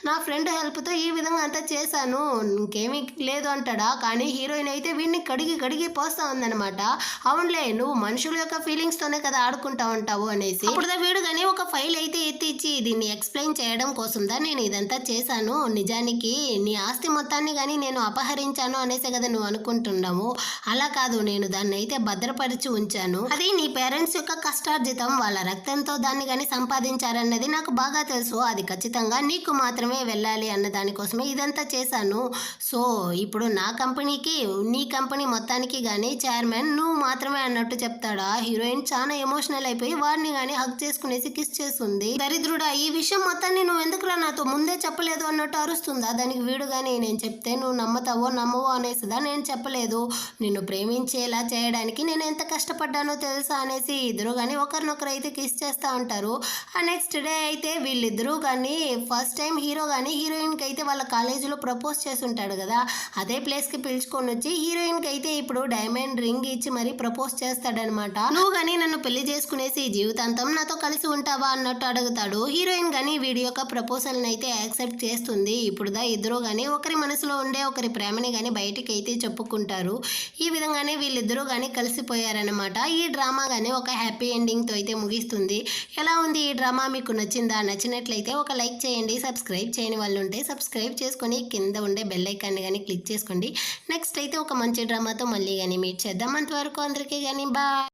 నా ఫ్రెండ్ హెల్ప్తో ఈ విధంగా అంతా చేశాను, ఇంకేమీ లేదు అంటాడా. కానీ హీరోయిన్ అయితే వీడిని కడిగి పోస్తా ఉందనమాట. అవునులే, నువ్వు మనుషుల యొక్క ఫీలింగ్స్తోనే కదా ఆడుకుంటా ఉంటావు అనేసి. అప్పుడు వీడు కానీ ఒక ఫైల్ అయితే ఎత్తిచ్చి దీన్ని ఎక్స్ప్లెయిన్ చేయడం కోసందా నేను ఇదంతా చేశాను, నిజానికి నీ ఆస్తి మొత్తాన్ని కానీ నేను అపహరించాను అనేసే కదా నువ్వు అనుకుంటున్నావు, అలా కాదు, నేను దాన్ని అయితే భద్రపరిచి ఉంచాను, అది నీ పేరెంట్స్ యొక్క కష్టార్జితం, వాళ్ళ రక్తంతో దాన్ని కానీ సంపాదించారన్నది నాకు బాగా తెలుసు, అది ఖచ్చితంగా నీకు మాత్రమే వెళ్ళాలి అన్న దానికోసమే ఇదంతా చేశాను. సో ఇప్పుడు నా కంపెనీకి నీ కంపెనీ మొత్తానికి కానీ చైర్మన్ నువ్వు మాత్రమే అన్నట్టు చెప్తాడా. హీరోయిన్ చాలా ఎమోషనల్ అయిపోయి వాడిని కానీ హగ్ చేసుకునేసి కిస్ చేస్తుంది. దరిద్రుడా, ఈ విషయం మొత్తాన్ని నువ్వు ఎందుకురా నాతో ముందే చెప్పలేదు అన్నట్టు అరుస్తుందా. దానికి వీడు కానీ నేను చెప్తే నువ్వు నమ్మతావో నమ్మవో అనేసిదా, నేను చెప్పలేదు, నిన్ను ప్రేమించేలా చేయడానికి నేను ఎంత కష్టపడ్డానో తెలుసా అనేసి ఇద్దరు కానీ ఒకరినొకరు అయితే కిస్ చేస్తూ ఉంటారు. ఆ నెక్స్ట్ డే అయితే వీళ్ళిద్దరూ కానీ ఫస్ట్ టైం హీరో కానీ హీరోయిన్కి అయితే వాళ్ళ కాలేజీలో ప్రపోజ్ చేసి ఉంటాడు కదా, అదే ప్లేస్కి పిలుచుకొని వచ్చి హీరోయిన్కి అయితే ఇప్పుడు డైమండ్ రింగ్ ఇచ్చి మరీ ప్రపోజ్ చేస్తాడనమాట. నువ్వు కానీ నన్ను పెళ్లి చేసుకునేసి జీవితాంతం నాతో కలిసి ఉంటావా అన్నట్టు అడుగుతాడు. హీరోయిన్ కానీ వీడి యొక్క ప్రపోజల్ని అయితే యాక్సెప్ట్ చేస్తుంది. ఇప్పుడుదా ఇద్దరు కానీ ఒకరి మనసులో ఉండే ఒకరి ప్రేమని కానీ బయటికి అయితే చెప్పుకుంటారు. ఈ విధంగానే వీళ్ళిద్దరూ కానీ కలిసిపోయారనమాట. ఈ డ్రామా కానీ ఒక హ్యాపీ ఎండింగ్తో అయితే ముగిస్తుంది. ఎలా ఉంది ఈ డ్రామా, మీకు నచ్చిందా? నచ్చినట్లయితే ఒక లైక్ చేయండి, సబ్స్క్రైబ్ చేయని వాళ్ళు ఉంటే సబ్స్క్రైబ్ చేసుకొని కింద ఉండే బెల్ ఐకాన్ని కానీ క్లిక్ చేసుకోండి. నెక్స్ట్ అయితే ఒక మంచి డ్రామాతో మళ్ళీ కానీ మీట్ చేద్దాం. అంతవరకు అందరికీ కానీ బాయ్.